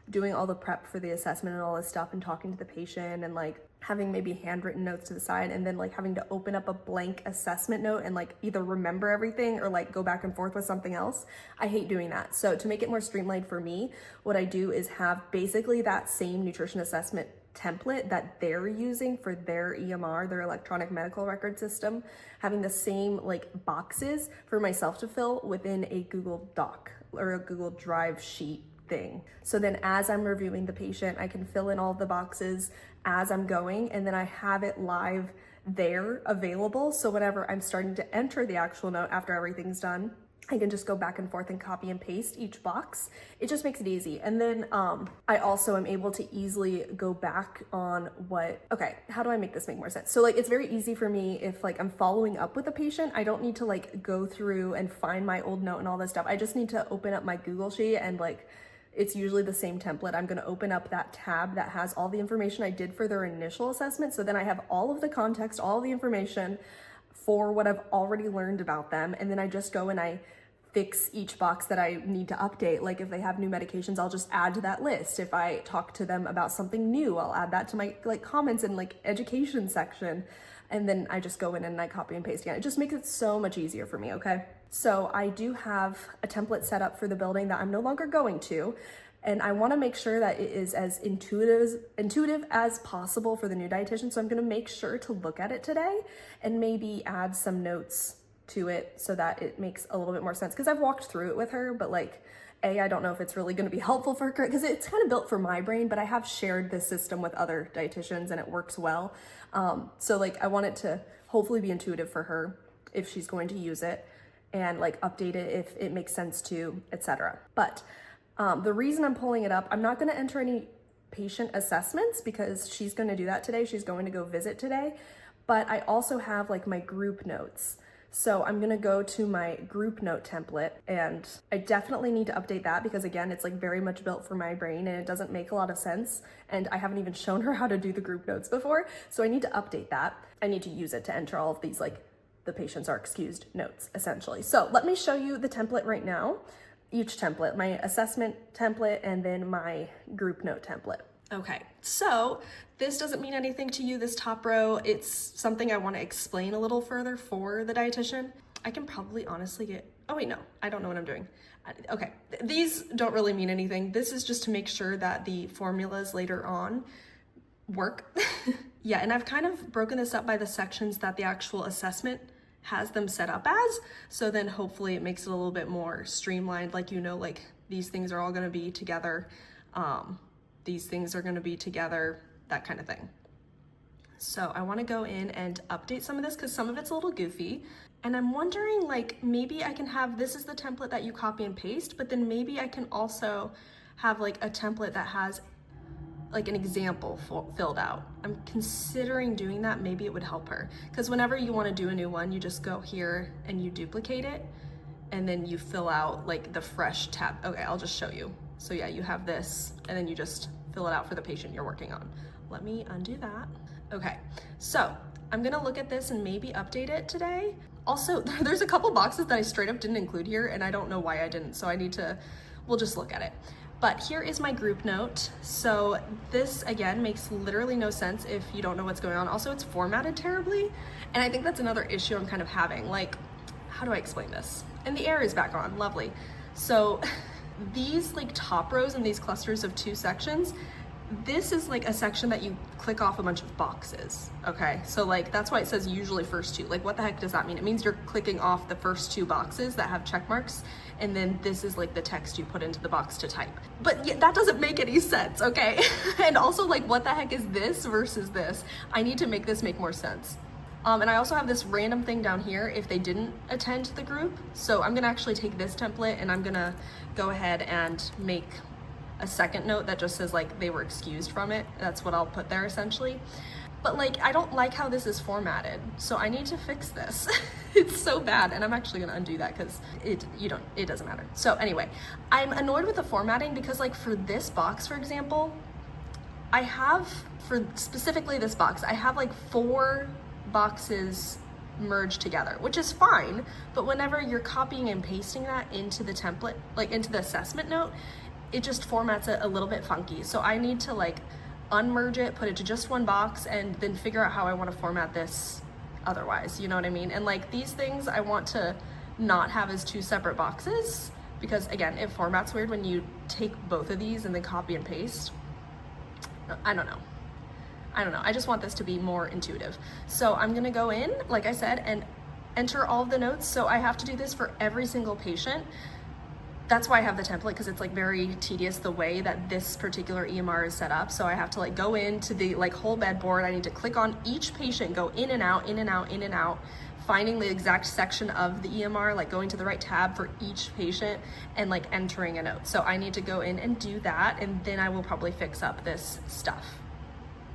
doing all the prep for the assessment and all this stuff and talking to the patient and like having maybe handwritten notes to the side and then like having to open up a blank assessment note and like either remember everything or like go back and forth with something else, I hate doing that. So to make it more streamlined for me, what I do is have basically that same nutrition assessment template that they're using for their EMR, their electronic medical record system, having the same like boxes for myself to fill within a Google Doc or a Google Drive sheet thing. So then as I'm reviewing the patient, I can fill in all the boxes as I'm going, and then I have it live there available. So whenever I'm starting to enter the actual note after everything's done, I can just go back and forth and copy and paste each box. It just makes it easy. And then I also am able to easily go back on okay, how do I make this make more sense? So like, it's very easy for me if like I'm following up with a patient, I don't need to like go through and find my old note and all this stuff. I just need to open up my Google sheet and like, it's usually the same template. I'm gonna open up that tab that has all the information I did for their initial assessment. So then I have all of the context, all the information for what I've already learned about them. And then I just go and I fix each box that I need to update. Like if they have new medications, I'll just add to that list. If I talk to them about something new, I'll add that to my like comments and like education section. And then I just go in and I copy and paste again. It just makes it so much easier for me, okay? So I do have a template set up for the building that I'm no longer going to, and I wanna make sure that it is as intuitive as possible for the new dietitian. So I'm gonna make sure to look at it today and maybe add some notes to it so that it makes a little bit more sense. Because I've walked through it with her, but like, I don't know if it's really gonna be helpful for her because it's kind of built for my brain, but I have shared this system with other dietitians and it works well. So like I want it to hopefully be intuitive for her if she's going to use it, and like update it if it makes sense to, etc. But the reason I'm pulling it up, I'm not gonna enter any patient assessments because she's gonna do that today. She's going to go visit today, but I also have like my group notes. So I'm gonna go to my group note template, and I definitely need to update that because again, it's like very much built for my brain and it doesn't make a lot of sense. And I haven't even shown her how to do the group notes before. So I need to update that. I need to use it to enter all of these like the patients are excused notes essentially. So let me show you the template right now. Each template, my assessment template and then my group note template. Okay, so this doesn't mean anything to you, this top row. It's something I want to explain a little further for the dietitian. I can probably honestly get, oh wait, no, I don't know what I'm doing. Okay, these don't really mean anything. This is just to make sure that the formulas later on work. Yeah, and I've kind of broken this up by the sections that the actual assessment has them set up as. So then hopefully it makes it a little bit more streamlined. Like, you know, like these things are all gonna be together. These things are gonna be together, that kind of thing. So I wanna go in and update some of this because some of it's a little goofy. And I'm wondering like, maybe I can have, this is the template that you copy and paste, but then maybe I can also have like a template that has like an example filled out. I'm considering doing that. Maybe it would help her. Because whenever you wanna do a new one, you just go here and you duplicate it and then you fill out like the fresh tab. Okay, I'll just show you. So yeah, you have this and then you just fill it out for the patient you're working on. Let me undo that. Okay, so I'm gonna look at this and maybe update it today. Also, there's a couple boxes that I straight up didn't include here and I don't know why I didn't, so we'll just look at it. But here is my group note. So this again makes literally no sense if you don't know what's going on. Also, it's formatted terribly. And I think that's another issue I'm kind of having. Like, how do I explain this? And the air is back on, lovely. So these like top rows and these clusters of 2 sections, this is like a section that you click off a bunch of boxes, okay? So like, that's why it says usually first 2. Like, what the heck does that mean? It means you're clicking off the first 2 boxes that have check marks, and then this is like the text you put into the box to type. But yeah, that doesn't make any sense, okay? And also, like, what the heck is this versus this? I need to make this make more sense. And I also have this random thing down here if they didn't attend the group. So I'm gonna actually take this template and I'm gonna go ahead and make a second note that just says like they were excused from it. That's what I'll put there essentially. But like, I don't like how this is formatted, so I need to fix this. It's so bad, and I'm actually gonna undo that because it doesn't matter. So anyway, I'm annoyed with the formatting because like for this box, for example, I have, for specifically this box, I have like 4 boxes merged together, which is fine, but whenever you're copying and pasting that into the template, like into the assessment note, it just formats it a little bit funky. So I need to like unmerge it, put it to just 1 box, and then figure out how I want to format this otherwise, you know what I mean? And like these things I want to not have as 2 separate boxes because again, it formats weird when you take both of these and then copy and paste. I don't know. I just want this to be more intuitive. So I'm gonna go in, like I said, and enter all of the notes. So I have to do this for every single patient. That's why I have the template, because it's like very tedious the way that this particular EMR is set up. So I have to like go into the like whole bed board. I need to click on each patient, go in and out, in and out, in and out, finding the exact section of the EMR, like going to the right tab for each patient and like entering a note. So I need to go in and do that, and then I will probably fix up this stuff.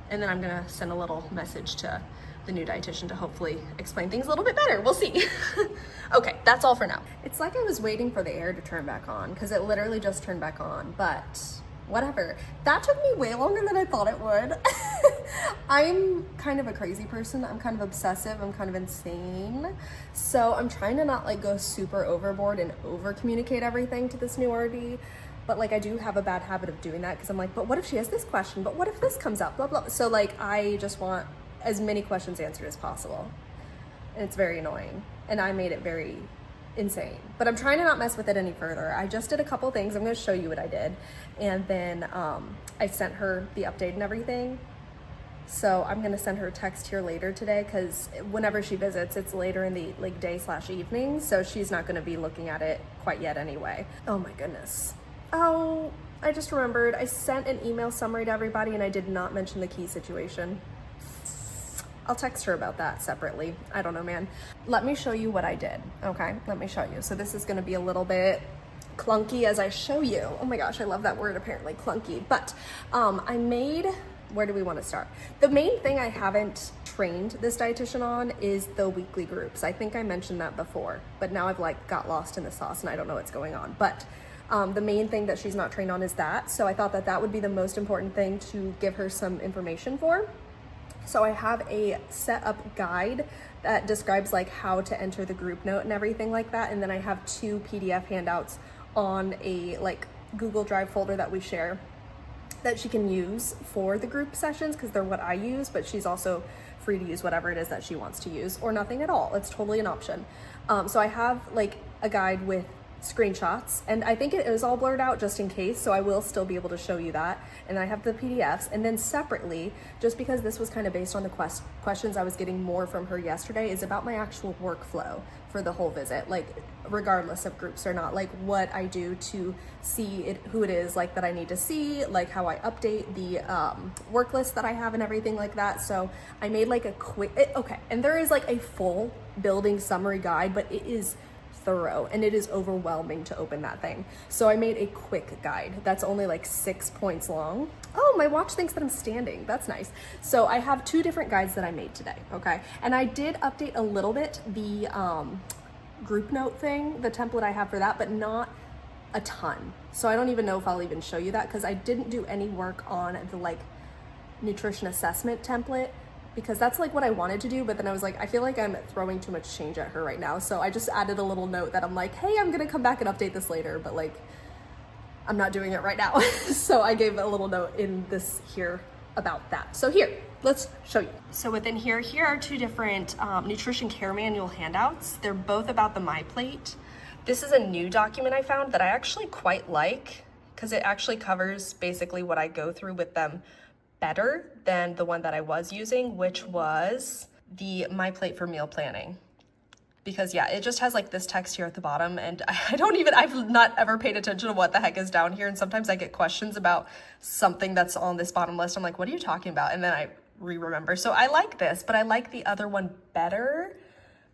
And then I'm gonna send a little message to the new dietitian to hopefully explain things a little bit better. We'll see. Okay, that's all for now. It's like I was waiting for the air to turn back on because it literally just turned back on, but whatever. That took me way longer than I thought it would. I'm kind of a crazy person. I'm kind of obsessive. I'm kind of insane. So I'm trying to not like go super overboard and over communicate everything to this new RD. But like I do have a bad habit of doing that because I'm like, but what if she has this question? But what if this comes up? Blah, blah. So like I just want as many questions answered as possible. And it's very annoying. And I made it very insane. But I'm trying to not mess with it any further. I just did a couple things. I'm gonna show you what I did. And then I sent her the update and everything. So I'm gonna send her a text here later today because whenever she visits, it's later in the like day/evening. So she's not gonna be looking at it quite yet anyway. Oh my goodness. Oh, I just remembered. I sent an email summary to everybody and I did not mention the key situation. I'll text her about that separately. I don't know, man. Let me show you what I did, okay? Let me show you. So this is gonna be a little bit clunky as I show you. Oh my gosh, I love that word apparently, clunky. But I made, where do we wanna start? The main thing I haven't trained this dietitian on is the weekly groups. I think I mentioned that before, but now I've like got lost in the sauce and I don't know what's going on. But the main thing that she's not trained on is that. So I thought that that would be the most important thing to give her some information for. So I have a set up guide that describes like how to enter the group note and everything like that. And then I have 2 PDF handouts on a like Google Drive folder that we share that she can use for the group sessions because they're what I use, but she's also free to use whatever it is that she wants to use or nothing at all. It's totally an option. So I have like a guide with screenshots, and I think it is all blurred out just in case, so I will still be able to show you that. And I have the PDFs, and then separately, just because this was kind of based on the questions I was getting more from her yesterday, is about my actual workflow for the whole visit, like regardless of groups or not, like what I do to see it, who it is like that I need to see, like how I update the work list that I have and everything like that. So I made like a quick, okay, and there is like a full building summary guide, but it is thorough and it is overwhelming to open that thing. So I made a quick guide that's only like 6 points long. Oh, my watch thinks that I'm standing. That's nice. So I have 2 different guides that I made today, okay? And I did update a little bit the group note thing, the template I have for that, but not a ton. So I don't even know if I'll even show you that because I didn't do any work on the like nutrition assessment template, because that's like what I wanted to do, but then I was like, I feel like I'm throwing too much change at her right now. So I just added a little note that I'm like, hey, I'm gonna come back and update this later, but like, I'm not doing it right now. So I gave a little note in this here about that. So here, let's show you. So within here are two different nutrition care manual handouts. They're both about the MyPlate. This is a new document I found that I actually quite like because it actually covers basically what I go through with them better than the one that I was using, which was the MyPlate for meal planning. Because yeah, it just has like this text here at the bottom, and I've not ever paid attention to what the heck is down here. And sometimes I get questions about something that's on this bottom list. I'm like, what are you talking about? And then I remember. So I like this, but I like the other one better.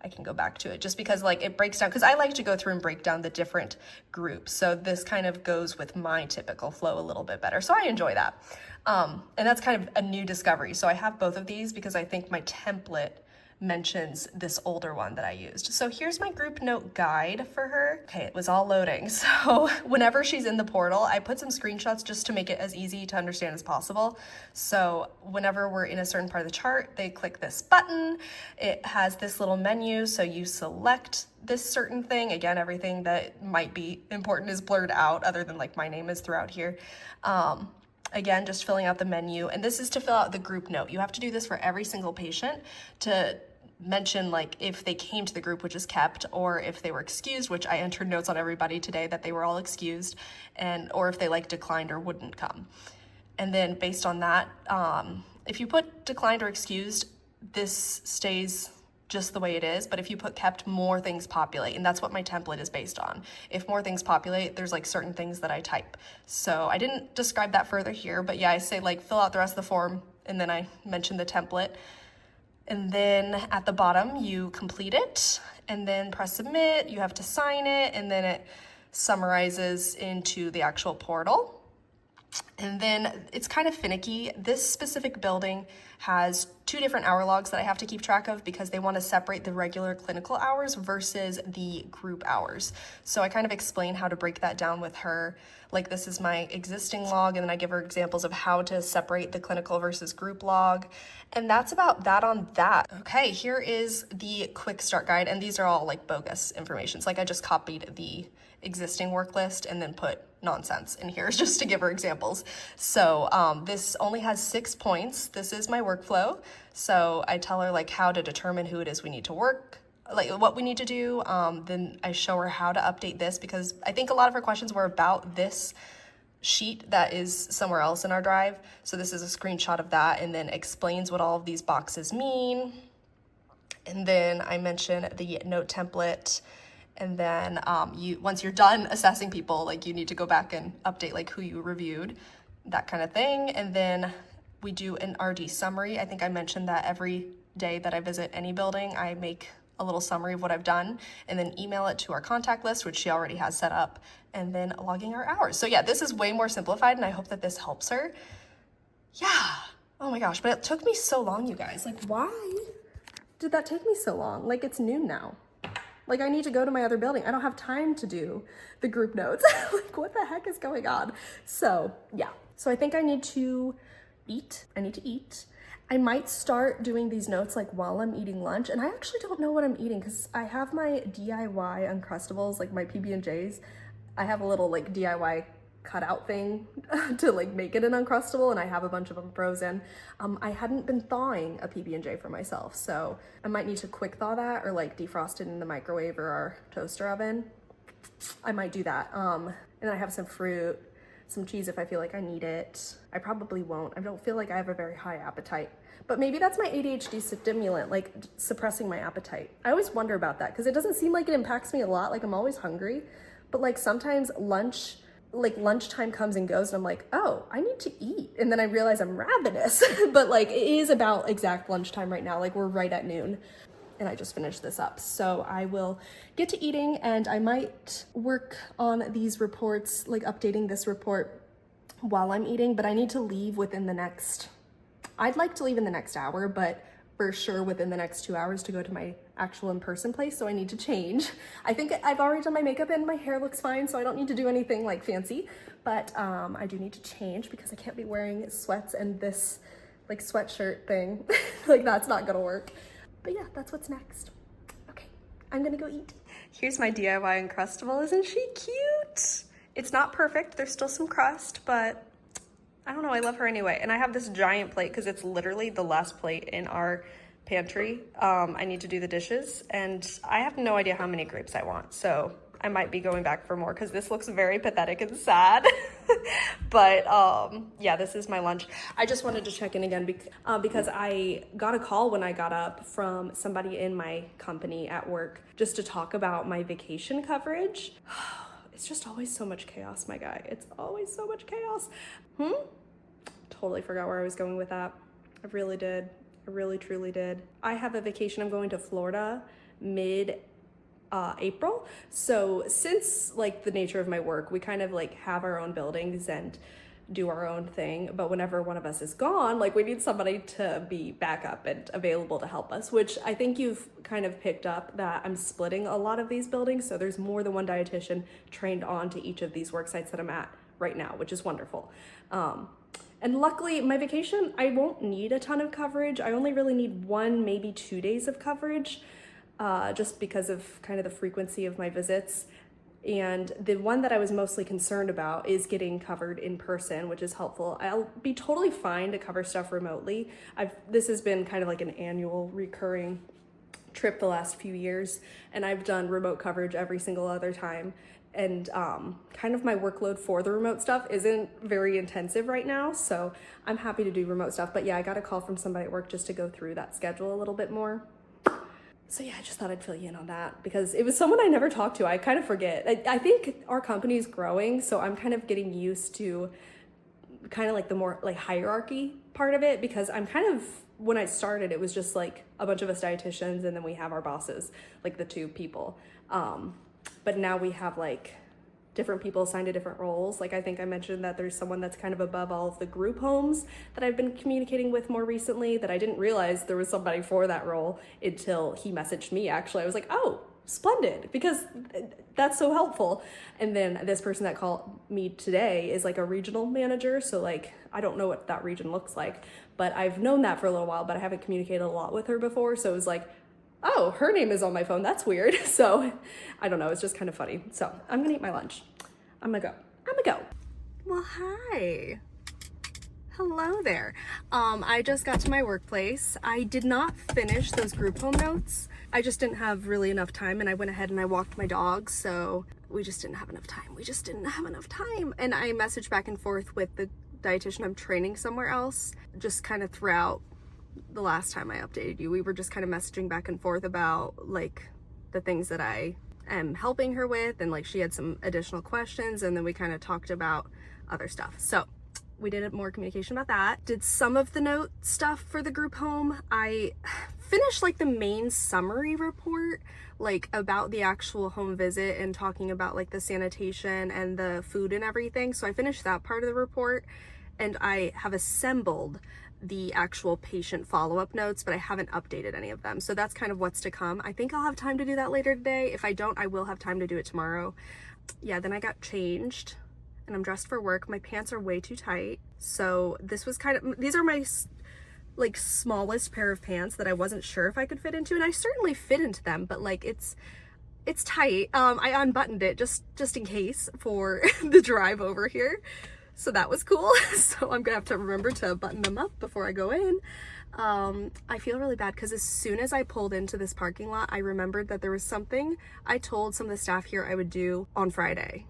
I can go back to it just because like it breaks down, because I like to go through and break down the different groups. So this kind of goes with my typical flow a little bit better. So I enjoy that. And that's kind of a new discovery. So I have both of these because I think my template mentions this older one that I used. So here's my group note guide for her. Okay, it was all loading. So whenever she's in the portal, I put some screenshots just to make it as easy to understand as possible. So whenever we're in a certain part of the chart, they click this button. It has this little menu, so you select this certain thing. Again, everything that might be important is blurred out, other than like my name is throughout here. Again, just filling out the menu, and this is to fill out the group note. You have to do this for every single patient to mention like if they came to the group, which is kept, or if they were excused, which I entered notes on everybody today that they were all excused, and or if they like declined or wouldn't come. And then based on that, if you put declined or excused, this stays just the way it is, but if you put kept, more things populate, and that's what my template is based on. If more things populate, there's like certain things that I type. So I didn't describe that further here, but yeah, I say like fill out the rest of the form, and then I mention the template. And then at the bottom, you complete it, and then press submit, you have to sign it, and then it summarizes into the actual portal. And then it's kind of finicky. This specific building has 2 different hour logs that I have to keep track of because they want to separate the regular clinical hours versus the group hours. So I kind of explain how to break that down with her. Like, this is my existing log, and then I give her examples of how to separate the clinical versus group log. And that's about that on that. Okay, here is the quick start guide, and these are all like bogus information. So like I just copied the existing work list and then put nonsense in here just to give her examples. So this only has 6 points. This is my workflow. So I tell her like how to determine who it is we need to work, like what we need to do. Then I show her how to update this, because I think a lot of her questions were about this sheet that is somewhere else in our drive. So this is a screenshot of that, and then explains what all of these boxes mean. And then I mention the note template. And then once you're done assessing people, like you need to go back and update like who you reviewed, that kind of thing. And then we do an RD summary. I think I mentioned that every day that I visit any building, I make a little summary of what I've done, and then email it to our contact list, which she already has set up, and then logging our hours. So yeah, this is way more simplified, and I hope that this helps her. Yeah, oh my gosh, but it took me so long, you guys. Like, why did that take me so long? Like, it's noon now. Like, I need to go to my other building. I don't have time to do the group notes. Like, what the heck is going on? So, yeah. So I think I need to eat. I need to eat. I might start doing these notes like while I'm eating lunch. And I actually don't know what I'm eating because I have my DIY Uncrustables, like my PB&Js. I have a little like DIY cutout thing to like make it an Uncrustable, and I have a bunch of them frozen. I hadn't been thawing a PB&J for myself, so I might need to quick thaw that or like defrost it in the microwave or our toaster oven. I might do that. And then I have some fruit, some cheese if I feel like I need it. I probably won't. I don't feel like I have a very high appetite, but maybe that's my ADHD stimulant, like suppressing my appetite. I always wonder about that because it doesn't seem like it impacts me a lot. Like, I'm always hungry, but like sometimes lunchtime comes and goes and I'm like, oh, I need to eat. And then I realize I'm ravenous, but like it is about exact lunchtime right now. Like, we're right at noon and I just finished this up. So I will get to eating, and I might work on these reports, like updating this report while I'm eating, but I need to leave within the next, I'd like to leave in the next hour, but for sure within the next 2 hours to go to my actual in-person place, so I need to change. I think I've already done my makeup and my hair looks fine, so I don't need to do anything like fancy, but I do need to change because I can't be wearing sweats and this like sweatshirt thing. Like, that's not gonna work. But yeah, that's what's next. Okay, I'm gonna go eat. Here's my DIY Uncrustable. Isn't she cute? It's not perfect, there's still some crust, but I don't know, I love her anyway. And I have this giant plate because it's literally the last plate in our pantry. I need to do the dishes and I have no idea how many grapes I want. So I might be going back for more because this looks very pathetic and sad. But yeah, this is my lunch. I just wanted to check in again because I got a call when I got up from somebody in my company at work just to talk about my vacation coverage. It's just always so much chaos, my guy. It's always so much chaos. Totally forgot where I was going with that. I really did. I really, truly did. I have a vacation. I'm going to Florida mid-April. So since like the nature of my work, we kind of like have our own buildings and do our own thing. But whenever one of us is gone, like we need somebody to be backup and available to help us, which I think you've kind of picked up that I'm splitting a lot of these buildings. So there's more than one dietitian trained on to each of these work sites that I'm at right now, which is wonderful. And luckily my vacation, I won't need a ton of coverage. I only really need 1, maybe 2 days of coverage, just because of kind of the frequency of my visits. And the one that I was mostly concerned about is getting covered in person, which is helpful. I'll be totally fine to cover stuff remotely. This has been kind of like an annual recurring trip the last few years, and I've done remote coverage every single other time. And kind of my workload for the remote stuff isn't very intensive right now, so I'm happy to do remote stuff. But yeah, I got a call from somebody at work just to go through that schedule a little bit more. So yeah, I just thought I'd fill you in on that because it was someone I never talked to. I kind of forget. I think our company is growing, so I'm kind of getting used to kind of like the more like hierarchy part of it, because I'm kind of, when I started, it was just like a bunch of us dietitians and then we have our bosses, like the 2 people. But now we have like different people assigned to different roles. Like I think I mentioned that there's someone that's kind of above all of the group homes that I've been communicating with more recently, that I didn't realize there was somebody for that role until he messaged me. Actually, I was like, oh, splendid, because that's so helpful. And then this person that called me today is like a regional manager. So like, I don't know what that region looks like, but I've known that for a little while, but I haven't communicated a lot with her before. So it was like, oh, her name is on my phone. That's weird. So I don't know. It's just kind of funny. So I'm going to eat my lunch. I'm going to go. Well, hi. Hello there. I just got to my workplace. I did not finish those group home notes. I just didn't have really enough time, and I went ahead and I walked my dog. So we just didn't have enough time. And I messaged back and forth with the dietitian I'm training somewhere else, just kind of throughout the last time I updated you. We were just kind of messaging back and forth about like the things that I am helping her with, and like she had some additional questions, and then we kind of talked about other stuff. So we did more communication about that. Did some of the note stuff for the group home. I finished like the main summary report, like about the actual home visit and talking about like the sanitation and the food and everything. So I finished that part of the report, and I have assembled the actual patient follow-up notes, but I haven't updated any of them. So that's kind of what's to come. I think I'll have time to do that later today. If I don't, I will have time to do it tomorrow. Yeah, then I got changed and I'm dressed for work. My pants are way too tight. So this was these are my like smallest pair of pants that I wasn't sure if I could fit into, and I certainly fit into them, but like it's tight. I unbuttoned it just in case for the drive over here. So that was cool. So I'm gonna have to remember to button them up before I go in. I feel really bad because as soon as I pulled into this parking lot, I remembered that there was something I told some of the staff here I would do on Friday.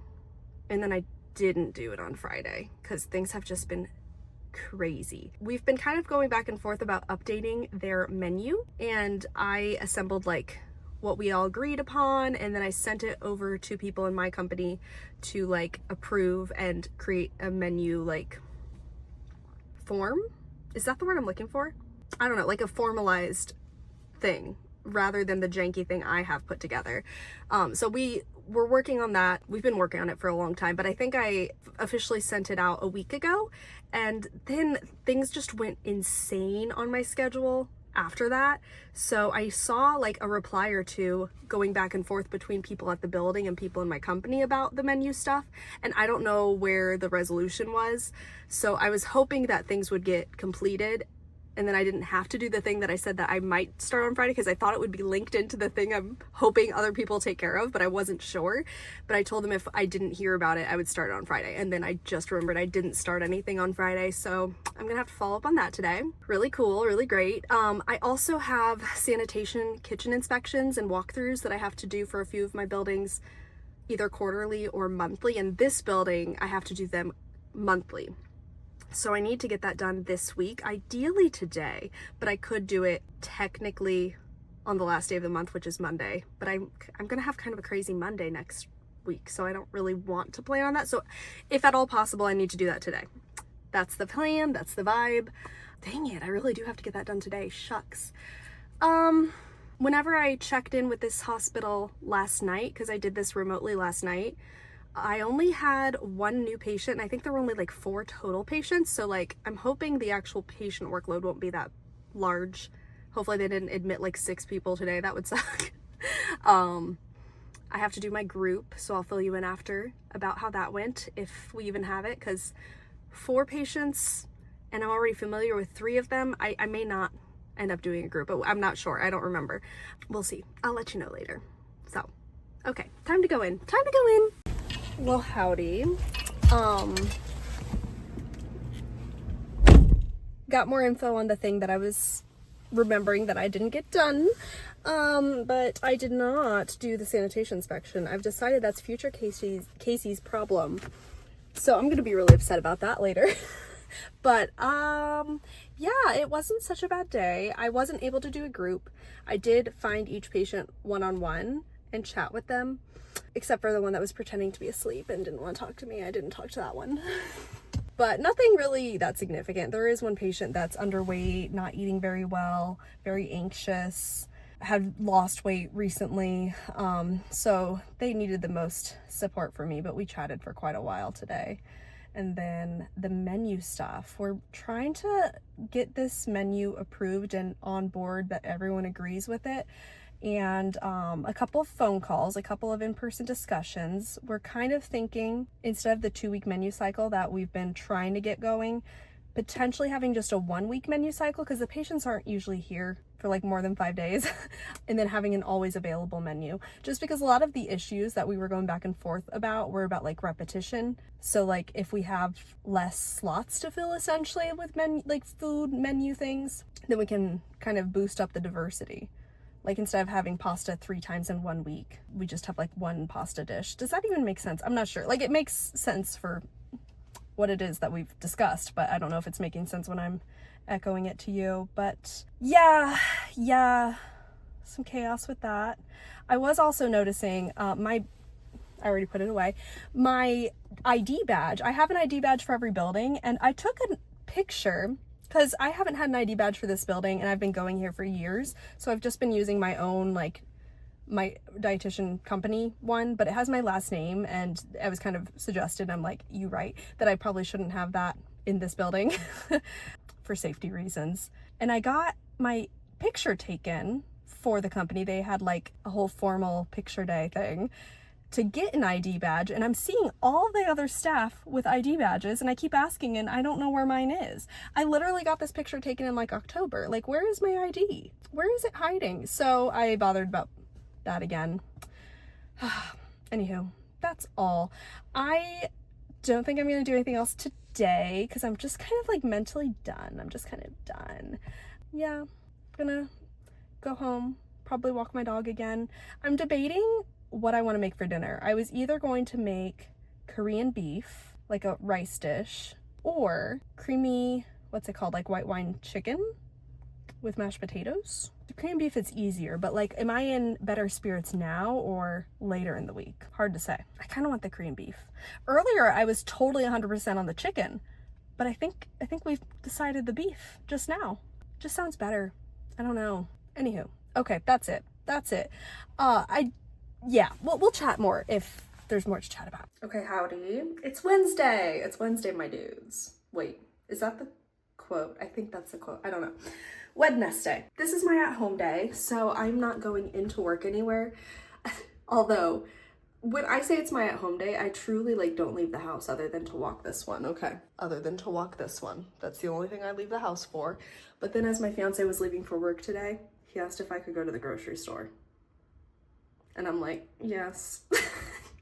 And then I didn't do it on Friday because things have just been crazy. We've been kind of going back and forth about updating their menu, and I assembled like what we all agreed upon, and then I sent it over to people in my company to like approve and create a menu like form. Is that the word I'm looking for? I don't know, like a formalized thing rather than the janky thing I have put together. So we're working on that. We've been working on it for a long time, but I think I officially sent it out a week ago, and then things just went insane on my schedule after that. So I saw like a reply or two going back and forth between people at the building and people in my company about the menu stuff, and I don't know where the resolution was. So I was hoping that things would get completed and then I didn't have to do the thing that I said that I might start on Friday because I thought it would be linked into the thing I'm hoping other people take care of, but I wasn't sure. But I told them if I didn't hear about it, I would start it on Friday. And then I just remembered I didn't start anything on Friday, so I'm gonna have to follow up on that today. Really cool, really great. I also have sanitation kitchen inspections and walkthroughs that I have to do for a few of my buildings, either quarterly or monthly. In this building, I have to do them monthly. So I need to get that done this week, ideally today, but I could do it technically on the last day of the month, which is Monday. But I'm gonna have kind of a crazy Monday next week, so I don't really want to plan on that. So if at all possible, I need to do that today. That's the plan, that's the vibe. Dang it, I really do have to get that done today, shucks. Whenever I checked in with this hospital last night, because I did this remotely last night, I only had one new patient, and I think there were only like 4 total patients. So like, I'm hoping the actual patient workload won't be that large. Hopefully they didn't admit like 6 people today. That would suck. I have to do my group, so I'll fill you in after about how that went, if we even have it, because 4 patients, and I'm already familiar with 3 of them. I may not end up doing a group, but I'm not sure. I don't remember. We'll see. I'll let you know later. So, okay, time to go in. Time to go in. Well, howdy. Got more info on the thing that I was remembering that I didn't get done, but I did not do the sanitation inspection. I've decided that's future Casey's problem, so I'm gonna be really upset about that later. But yeah, it wasn't such a bad day. I wasn't able to do a group. I did find each patient one-on-one and chat with them, except for the one that was pretending to be asleep and didn't want to talk to me. I didn't talk to that one. But nothing really that significant. There is one patient that's underweight, not eating very well, very anxious, had lost weight recently. So they needed the most support from me, but we chatted for quite a while today. And then the menu stuff. We're trying to get this menu approved and on board that everyone agrees with it. And a couple of phone calls, a couple of in-person discussions. We're kind of thinking, instead of the 2-week menu cycle that we've been trying to get going, potentially having just a 1-week menu cycle, because the patients aren't usually here for like more than 5 days, and then having an always available menu. Just because a lot of the issues that we were going back and forth about were about like repetition. So like if we have less slots to fill essentially with like food menu things, then we can kind of boost up the diversity. Like instead of having pasta 3 times in 1 week, we just have like 1 pasta dish. Does that even make sense? I'm not sure. Like it makes sense for what it is that we've discussed, but I don't know if it's making sense when I'm echoing it to you. But yeah, some chaos with that. I was also noticing I already put it away, my ID badge. I have an ID badge for every building, and I took a picture because I haven't had an ID badge for this building and I've been going here for years. So I've just been using my own, like my dietitian company one, but it has my last name, and I was kind of suggested, I'm like, you right, that I probably shouldn't have that in this building for safety reasons. And I got my picture taken for the company. They had like a whole formal picture day thing to get an ID badge, and I'm seeing all the other staff with ID badges, and I keep asking, and I don't know where mine is. I literally got this picture taken in like October. Like, where is my ID? Where is it hiding? So I bothered about that again. Anywho, that's all. I don't think I'm gonna do anything else today because I'm just kind of like mentally done. I'm just kind of done. Yeah, I'm gonna go home, probably walk my dog again. I'm debating what I want to make for dinner. I was either going to make Korean beef, like a rice dish, or creamy, what's it called, like white wine chicken with mashed potatoes. The Korean beef is easier, but like, am I in better spirits now or later in the week? Hard to say. I kind of want the Korean beef. Earlier, I was totally 100% on the chicken, but I think we've decided the beef just now. Just sounds better. I don't know. Anywho, okay, that's it. Yeah, we'll chat more if there's more to chat about. Okay, howdy. It's Wednesday. It's Wednesday, my dudes. Wait, is that the quote? I think that's the quote. I don't know. Wednesday. This is my at-home day, so I'm not going into work anywhere. Although, when I say it's my at-home day, I truly like don't leave the house other than to walk this one, okay? Other than to walk this one. That's the only thing I leave the house for. But then as my fiance was leaving for work today, he asked if I could go to the grocery store. And I'm like, yes.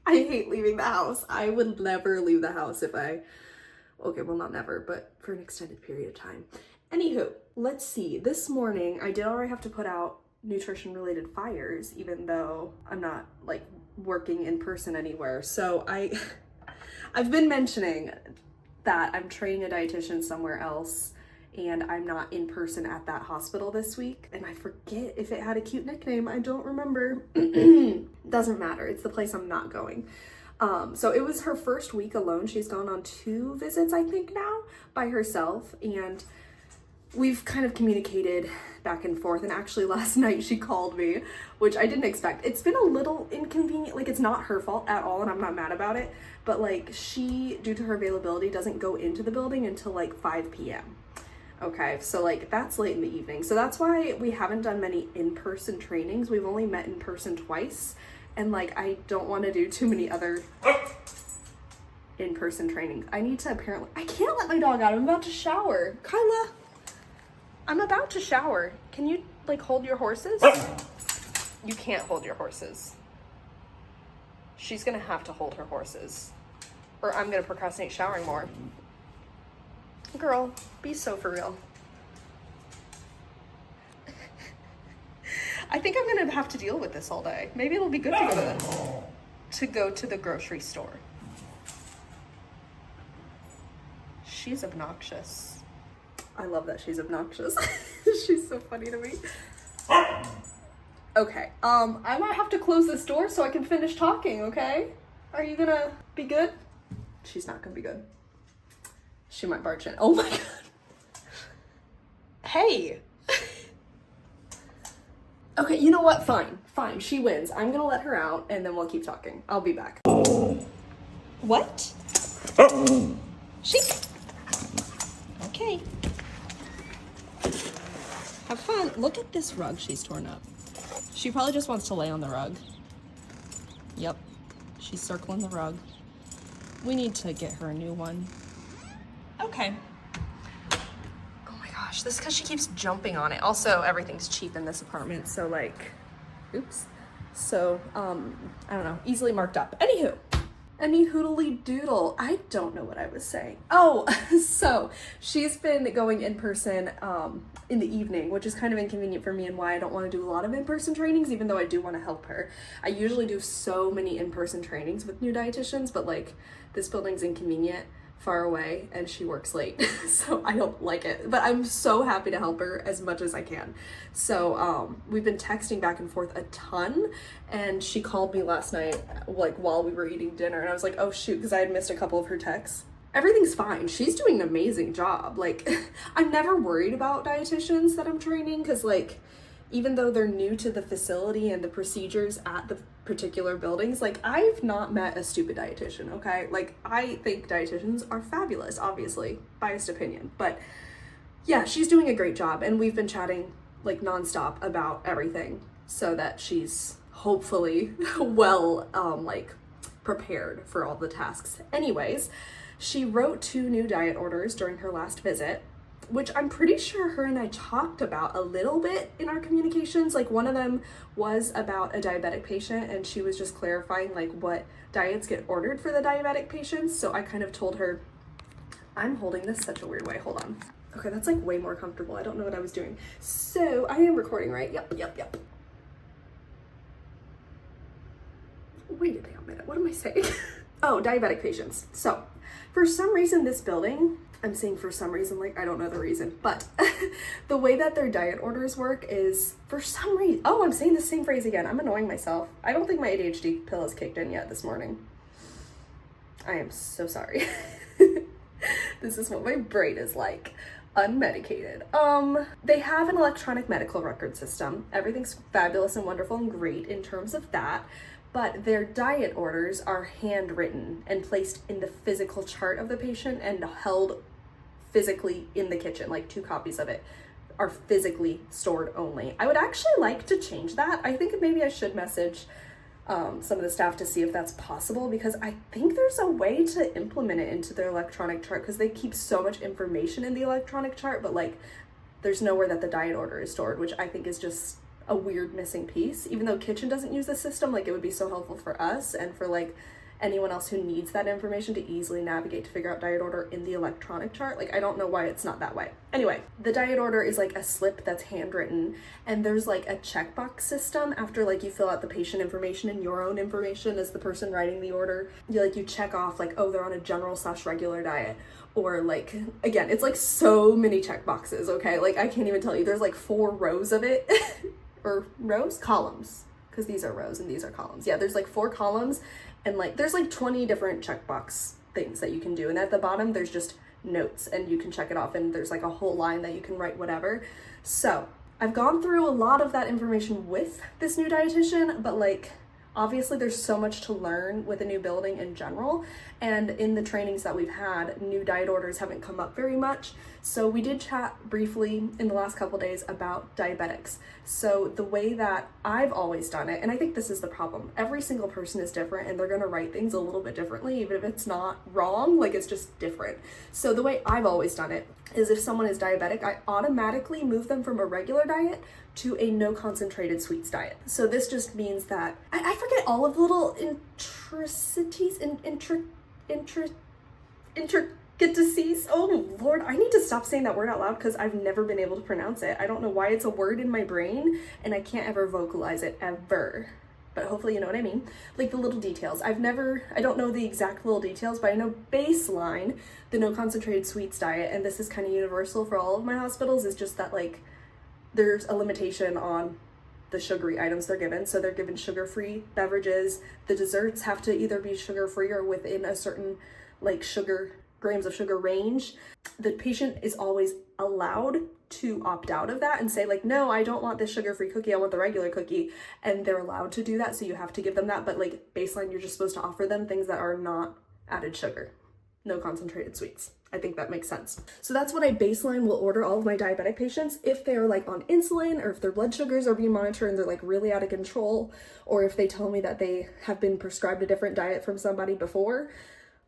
I hate leaving the house. I would never leave the house if okay, well not never, but for an extended period of time. Anywho, let's see. This morning, I did already have to put out nutrition related fires, even though I'm not like working in person anywhere. So I've been mentioning that I'm training a dietitian somewhere else and I'm not in person at that hospital this week. And I forget if it had a cute nickname. I don't remember. Doesn't matter. It's the place I'm not going. So it was her first week alone. She's gone on 2 visits, I think now, by herself. And we've kind of communicated back and forth, and actually last night she called me, which I didn't expect. It's been a little inconvenient, like it's not her fault at all and I'm not mad about it, but like she, due to her availability, doesn't go into the building until like 5 p.m. Okay, so like that's late in the evening. So that's why we haven't done many in-person trainings. We've only met in person twice, and like I don't want to do too many other in-person trainings. I need to I can't let my dog out. I'm about to shower. Kyla, I'm about to shower. Can you like hold your horses? You can't hold your horses. She's gonna have to hold her horses, or I'm gonna procrastinate showering more. Girl, be so for real. I think I'm gonna have to deal with this all day. Maybe it'll be good to go to the grocery store. She's obnoxious. I love that she's obnoxious. She's so funny to me. Okay, I might have to close this door so I can finish talking, okay? Are you gonna be good? She's not gonna be good. She might barge in. Oh my God. Hey. Okay, you know what? Fine. She wins. I'm gonna let her out and then we'll keep talking. I'll be back. What? She. Okay. Have fun. Look at this rug she's torn up. She probably just wants to lay on the rug. Yep. She's circling the rug. We need to get her a new one. Okay. Oh my gosh, this is because she keeps jumping on it. Also, everything's cheap in this apartment, so like, oops. So, I don't know, easily marked up. Anywho. Any hoodly doodle. I don't know what I was saying. Oh, so she's been going in person in the evening, which is kind of inconvenient for me and why I don't want to do a lot of in-person trainings, even though I do want to help her. I usually do so many in-person trainings with new dietitians, but like this building's inconvenient, far away, and she works late, so I don't like it. But I'm so happy to help her as much as I can. So we've been texting back and forth a ton, and she called me last night like while we were eating dinner, and I was like, oh shoot, because I had missed a couple of her texts. Everything's fine. She's doing an amazing job. Like I'm never worried about dietitians that I'm training, because like even though they're new to the facility and the procedures at the particular buildings, like I've not met a stupid dietitian, okay? Like I think dietitians are fabulous, obviously, biased opinion, but yeah, she's doing a great job, and we've been chatting like nonstop about everything so that she's hopefully well like prepared for all the tasks. Anyways, she wrote 2 new diet orders during her last visit, which I'm pretty sure her and I talked about a little bit in our communications. Like one of them was about a diabetic patient, and she was just clarifying like what diets get ordered for the diabetic patients. So I kind of told her, I'm holding this such a weird way. Hold on. Okay, that's like way more comfortable. I don't know what I was doing. So I am recording, right? Yep. Wait a damn minute. What am I saying? Oh, diabetic patients. So for some reason, this building, I'm saying for some reason, like I don't know the reason, but the way that their diet orders work is for some reason, oh, I'm saying the same phrase again. I'm annoying myself. I don't think my ADHD pill has kicked in yet this morning. I am so sorry. This is what my brain is like, unmedicated. They have an electronic medical record system. Everything's fabulous and wonderful and great in terms of that. But their diet orders are handwritten and placed in the physical chart of the patient and held physically in the kitchen. Like 2 copies of it are physically stored only. I would actually like to change that. I think maybe I should message some of the staff to see if that's possible, because I think there's a way to implement it into their electronic chart, because they keep so much information in the electronic chart, but like there's nowhere that the diet order is stored, which I think is just a weird missing piece. Even though Kitchen doesn't use the system, like it would be so helpful for us and for like anyone else who needs that information to easily navigate to figure out diet order in the electronic chart. Like I don't know why it's not that way. Anyway, the diet order is like a slip that's handwritten, and there's like a checkbox system after like you fill out the patient information and your own information as the person writing the order. You check off like, oh, they're on a general/regular diet, or like, again, it's like so many check boxes, okay? Like I can't even tell you, there's like 4 rows of it or rows? Columns, because these are rows and these are columns. Yeah, there's like 4 columns, and like there's like 20 different checkbox things that you can do, and at the bottom there's just notes and you can check it off, and there's like a whole line that you can write whatever. So I've gone through a lot of that information with this new dietitian, but like obviously there's so much to learn with a new building in general, and in the trainings that we've had, new diet orders haven't come up very much. So we did chat briefly in the last couple days about diabetics. So the way that I've always done it, and I think this is the problem, every single person is different and they're gonna write things a little bit differently, even if it's not wrong, like it's just different. So the way I've always done it is if someone is diabetic, I automatically move them from a regular diet to a no concentrated sweets diet. So this just means that, I forget all of the little intricacies, intricacies. Oh Lord, I need to stop saying that word out loud because I've never been able to pronounce it. I don't know why it's a word in my brain and I can't ever vocalize it ever. But hopefully you know what I mean. Like the little details. I don't know the exact little details, but I know baseline, the no concentrated sweets diet, and this is kind of universal for all of my hospitals, is just that like there's a limitation on the sugary items they're given. So they're given sugar-free beverages. The desserts have to either be sugar-free or within a certain like grams of sugar range. The patient is always allowed to opt out of that and say like, no, I don't want this sugar-free cookie, I want the regular cookie. And they're allowed to do that. So you have to give them that. But like baseline, you're just supposed to offer them things that are not added sugar, no concentrated sweets. I think that makes sense. So that's what I baseline will order all of my diabetic patients if they're like on insulin, or if their blood sugars are being monitored and they're like really out of control, or if they tell me that they have been prescribed a different diet from somebody before.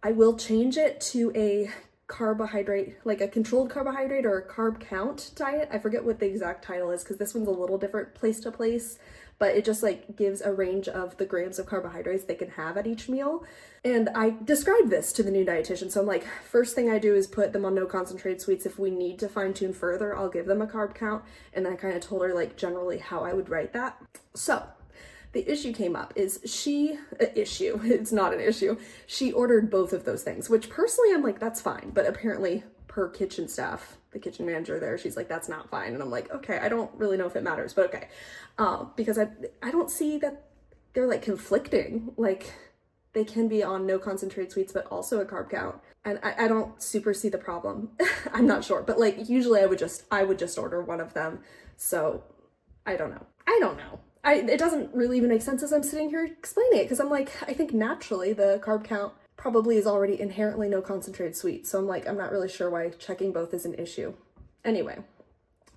I will change it to a carbohydrate, like a controlled carbohydrate or a carb count diet. I forget what the exact title is because this one's a little different place to place, but it just like gives a range of the grams of carbohydrates they can have at each meal. And I described this to the new dietitian. So I'm like, first thing I do is put them on no concentrated sweets. If we need to fine tune further, I'll give them a carb count. And then I kind of told her like generally how I would write that. So the issue came up is it's not an issue. She ordered both of those things, which personally I'm like, that's fine. But apparently per kitchen staff, the kitchen manager there, she's like, that's not fine. And I'm like, okay, I don't really know if it matters, but okay. Because I don't see that they're like conflicting. Like they can be on no concentrated sweets, but also a carb count. And I don't super see the problem. I'm not sure, but like usually I would just order one of them. So I don't know. It doesn't really even make sense as I'm sitting here explaining it, because I'm like, I think naturally the carb count probably is already inherently no concentrated sweets. So I'm like, I'm not really sure why checking both is an issue. Anyway,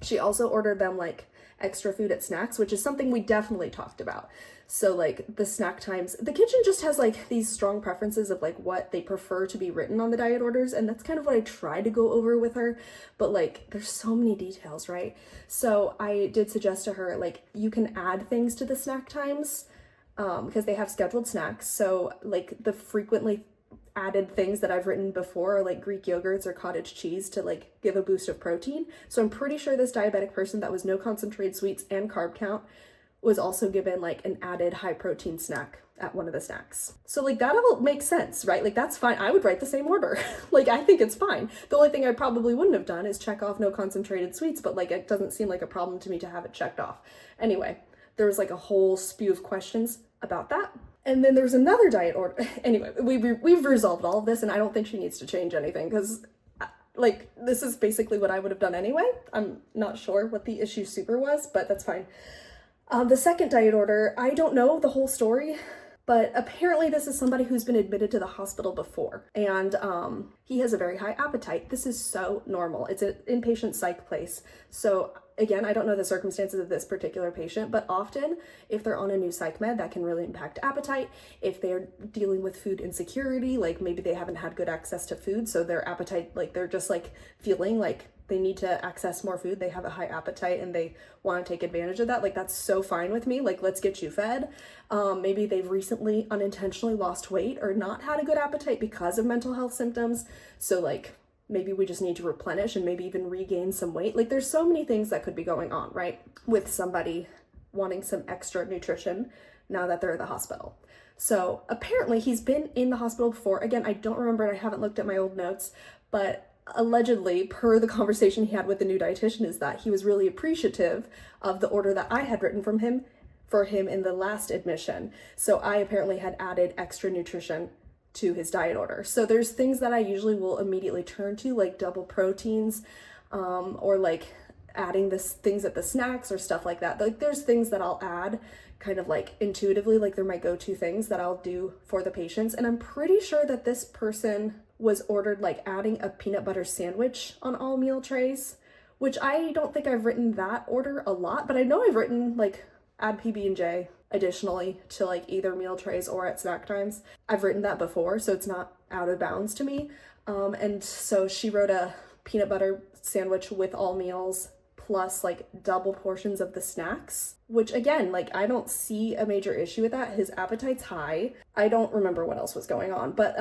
she also ordered them like extra food at snacks, which is something we definitely talked about. So like the snack times, the kitchen just has like these strong preferences of like what they prefer to be written on the diet orders. And that's kind of what I try to go over with her, but like there's so many details, right? So I did suggest to her, like, you can add things to the snack times because they have scheduled snacks. So like the frequently added things that I've written before are like Greek yogurts or cottage cheese to like give a boost of protein. So I'm pretty sure this diabetic person that was no concentrated sweets and carb count was also given like an added high protein snack at one of the snacks. So like that all makes sense, right? Like that's fine. I would write the same order. Like I think it's fine. The only thing I probably wouldn't have done is check off no concentrated sweets, but like it doesn't seem like a problem to me to have it checked off. Anyway, there was like a whole spew of questions about that. And then there's another diet order. Anyway, we've resolved all of this, and I don't think she needs to change anything because like this is basically what I would have done anyway. I'm not sure what the issue super was, but that's fine. The second diet order, I don't know the whole story, But apparently this is somebody who's been admitted to the hospital before, and he has a very high appetite. This is so normal. It's an inpatient psych place. So again, I don't know the circumstances of this particular patient, but often if they're on a new psych med, that can really impact appetite. If they're dealing with food insecurity, like maybe they haven't had good access to food, so their appetite, like they're just like feeling like they need to access more food, they have a high appetite and they want to take advantage of that, like that's so fine with me. Like, let's get you fed. Maybe they've recently unintentionally lost weight or not had a good appetite because of mental health symptoms, so like maybe we just need to replenish and maybe even regain some weight. Like, there's so many things that could be going on, right, with somebody wanting some extra nutrition now that they're at the hospital. So apparently he's been in the hospital before. Again, I don't remember and I haven't looked at my old notes, but allegedly, per the conversation he had with the new dietitian, is that he was really appreciative of the order that I had written for him in the last admission. So I apparently had added extra nutrition to his diet order. So there's things that I usually will immediately turn to, like double proteins, or like adding things at the snacks or stuff like that. Like, there's things that I'll add kind of like intuitively, like they're my go-to things that I'll do for the patients. And I'm pretty sure that this person was ordered like adding a peanut butter sandwich on all meal trays, which I don't think I've written that order a lot, but I know I've written like add PB&J additionally to like either meal trays or at snack times. I've written that before, so it's not out of bounds to me. And so she wrote a peanut butter sandwich with all meals plus like double portions of the snacks, which again, like I don't see a major issue with that. His appetite's high. I don't remember what else was going on, but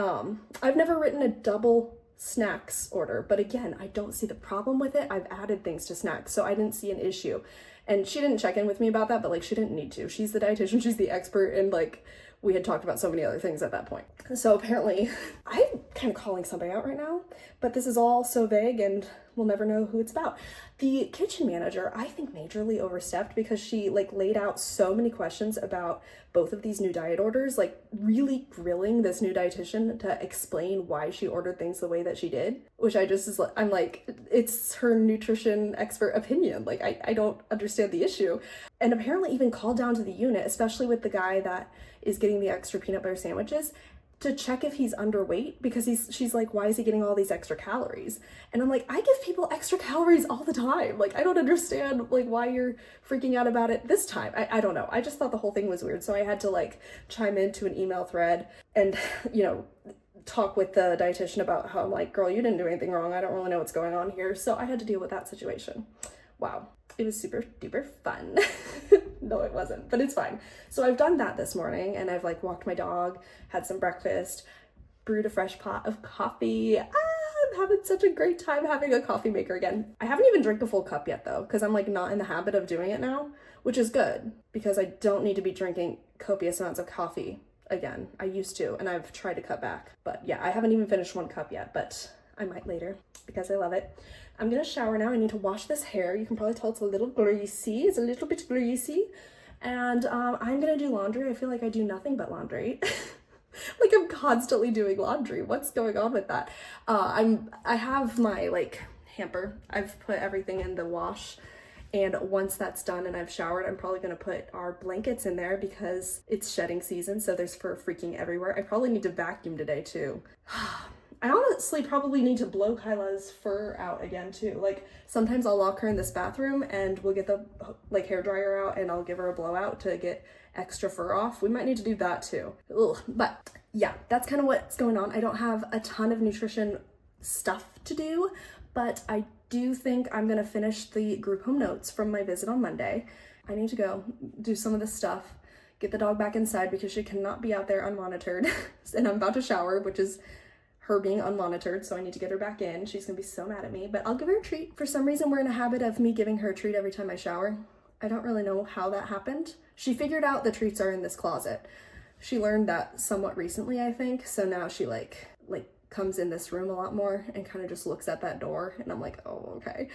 I've never written a double snacks order, but again, I don't see the problem with it. I've added things to snacks, so I didn't see an issue. And she didn't check in with me about that, but like she didn't need to. She's the dietitian, she's the expert, and like we had talked about so many other things at that point. So apparently, I'm kind of calling somebody out right now, but this is all so vague and we'll never know who it's about. The kitchen manager, I think, majorly overstepped because she like laid out so many questions about both of these new diet orders, like really grilling this new dietitian to explain why she ordered things the way that she did, which I just I'm like, it's her nutrition expert opinion. Like, I don't understand the issue. And apparently even called down to the unit, especially with the guy that is getting the extra peanut butter sandwiches, to check if he's underweight, because she's like, why is he getting all these extra calories? And I'm like, I give people extra calories all the time. Like, I don't understand like why you're freaking out about it this time. I don't know. I just thought the whole thing was weird. So I had to like chime into an email thread and, you know, talk with the dietitian about how I'm like, girl, you didn't do anything wrong. I don't really know what's going on here. So I had to deal with that situation. Wow. It was super duper fun. No, it wasn't, but it's fine. So I've done that this morning and I've like walked my dog, had some breakfast, brewed a fresh pot of coffee. I'm having such a great time having a coffee maker again. I haven't even drank a full cup yet though, because I'm like not in the habit of doing it now, which is good because I don't need to be drinking copious amounts of coffee again. I used to, and I've tried to cut back, but yeah, I haven't even finished one cup yet, but I might later because I love it. I'm gonna shower now. I need to wash this hair. You can probably tell it's a little greasy. It's a little bit greasy. And I'm gonna do laundry. I feel like I do nothing but laundry. Like I'm constantly doing laundry. What's going on with that? I have my like hamper. I've put everything in the wash. And once that's done and I've showered, I'm probably gonna put our blankets in there because it's shedding season. So there's fur freaking everywhere. I probably need to vacuum today too. I honestly probably need to blow Kyla's fur out again too. Like sometimes I'll lock her in this bathroom and we'll get the like hair dryer out and I'll give her a blowout to get extra fur off. We might need to do that too. Ugh. But yeah, that's kind of what's going on. I don't have a ton of nutrition stuff to do, but I do think I'm gonna finish the group home notes from my visit on Monday. I need to go do some of this stuff, get the dog back inside because she cannot be out there unmonitored. And I'm about to shower, which is her being unmonitored, so I need to get her back in. She's gonna be so mad at me, but I'll give her a treat. For some reason, we're in a habit of me giving her a treat every time I shower. I don't really know how that happened. She figured out the treats are in this closet. She learned that somewhat recently, I think, so now she like comes in this room a lot more and kind of just looks at that door, and I'm like, oh, okay.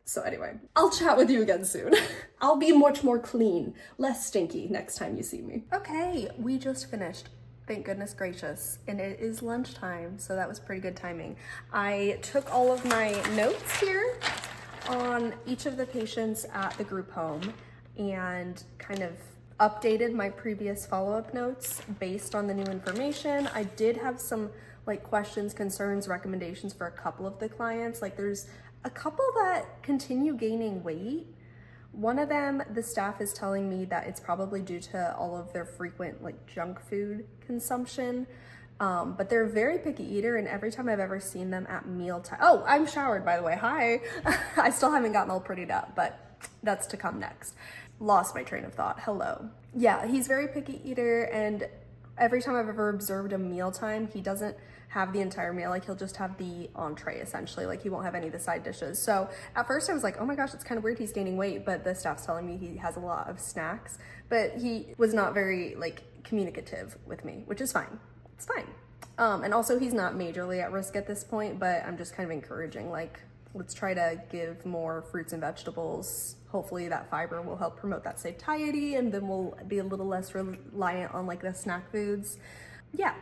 So anyway, I'll chat with you again soon. I'll be much more clean, less stinky next time you see me. Okay, we just finished. Thank goodness gracious. And it is lunchtime, so that was pretty good timing. I took all of my notes here on each of the patients at the group home and kind of updated my previous follow-up notes based on the new information. I did have some like questions, concerns, recommendations for a couple of the clients. Like there's a couple that continue gaining weight. One of them, the staff is telling me that it's probably due to all of their frequent like junk food consumption. But they're a very picky eater, and every time I've ever seen them at mealtime, oh, I'm showered by the way, hi. I still haven't gotten all prettied up, but that's to come next. Lost my train of thought, hello. Yeah, he's very picky eater, and every time I've ever observed a mealtime, he doesn't have the entire meal. Like he'll just have the entree essentially, like he won't have any of the side dishes. So at first I was like, oh my gosh, it's kind of weird he's gaining weight, but the staff's telling me he has a lot of snacks, but he was not very like communicative with me, which is fine. It's fine. And also he's not majorly at risk at this point, but I'm just kind of encouraging, like, let's try to give more fruits and vegetables. Hopefully that fiber will help promote that satiety, and then we'll be a little less reliant on like the snack foods. Yeah.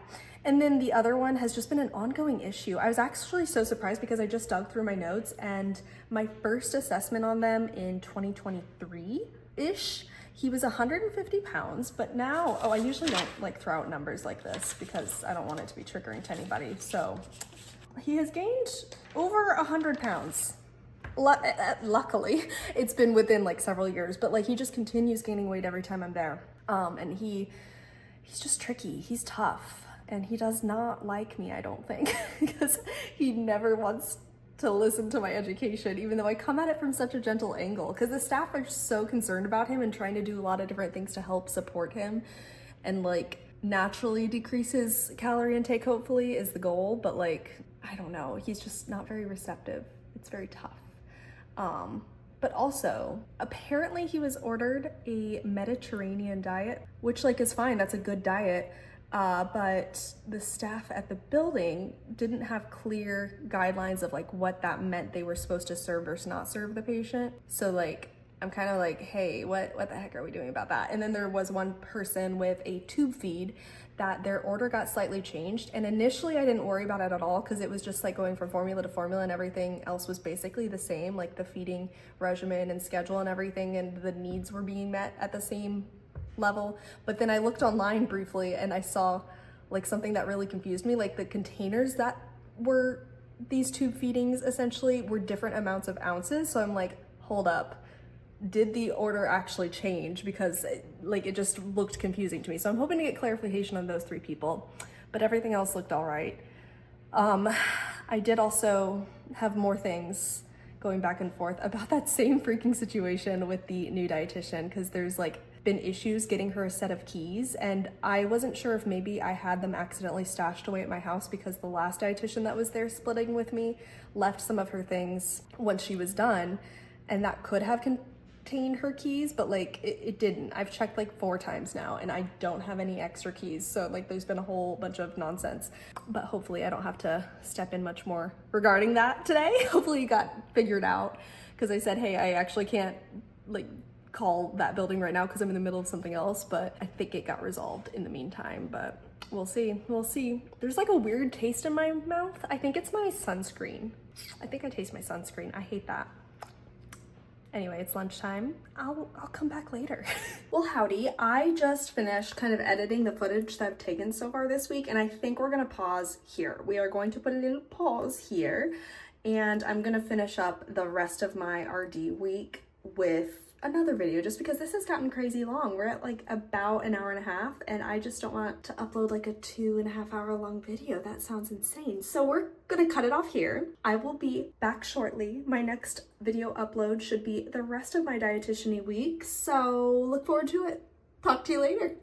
And then the other one has just been an ongoing issue. I was actually so surprised because I just dug through my notes, and my first assessment on them in 2023-ish, he was 150 pounds, but now, oh, I usually don't like throw out numbers like this because I don't want it to be triggering to anybody. So he has gained over 100 pounds. Luckily, it's been within like several years, but like he just continues gaining weight every time I'm there. And he's just tricky. He's tough, and he does not like me, I don't think, because he never wants to listen to my education, even though I come at it from such a gentle angle, because the staff are so concerned about him and trying to do a lot of different things to help support him and like naturally decrease his calorie intake, hopefully, is the goal. But like, I don't know, he's just not very receptive. It's very tough. But also, apparently he was ordered a Mediterranean diet, which like is fine, that's a good diet. But the staff at the building didn't have clear guidelines of like what that meant they were supposed to serve versus not serve the patient. So like, I'm kind of like, hey, what the heck are we doing about that? And then there was one person with a tube feed that their order got slightly changed. And initially I didn't worry about it at all because it was just like going from formula to formula, and everything else was basically the same, like the feeding regimen and schedule and everything, and the needs were being met at the same level. But then I looked online briefly and I saw like something that really confused me. Like the containers that were these tube feedings essentially were different amounts of ounces. So I'm like, hold up, did the order actually change? Because it just looked confusing to me. So I'm hoping to get clarification on those three people, but everything else looked all right. I did also have more things going back and forth about that same freaking situation with the new dietitian, because there's like been issues getting her a set of keys, and I wasn't sure if maybe I had them accidentally stashed away at my house because the last dietitian that was there splitting with me left some of her things once she was done, and that could have contained her keys, but like it didn't. I've checked like 4 times now and I don't have any extra keys, so like there's been a whole bunch of nonsense. But hopefully I don't have to step in much more regarding that today. Hopefully it got figured out, because I said, hey, I actually can't like call that building right now because I'm in the middle of something else, but I think it got resolved in the meantime. But we'll see. There's like a weird taste in my mouth. I think it's my sunscreen. I think I taste my sunscreen. I hate that. Anyway, it's lunchtime. I'll come back later. Well, howdy. I just finished kind of editing the footage that I've taken so far this week, and I think we're gonna pause here. We are going to put a little pause here, and I'm gonna finish up the rest of my RD week with another video, just because this has gotten crazy long. We're at like about an hour and a half, and I just don't want to upload like a 2.5 hour long video. That sounds insane. So we're gonna cut it off here. I will be back shortly. My next video upload should be the rest of my dietitian-y week, so look forward to it. Talk to you later.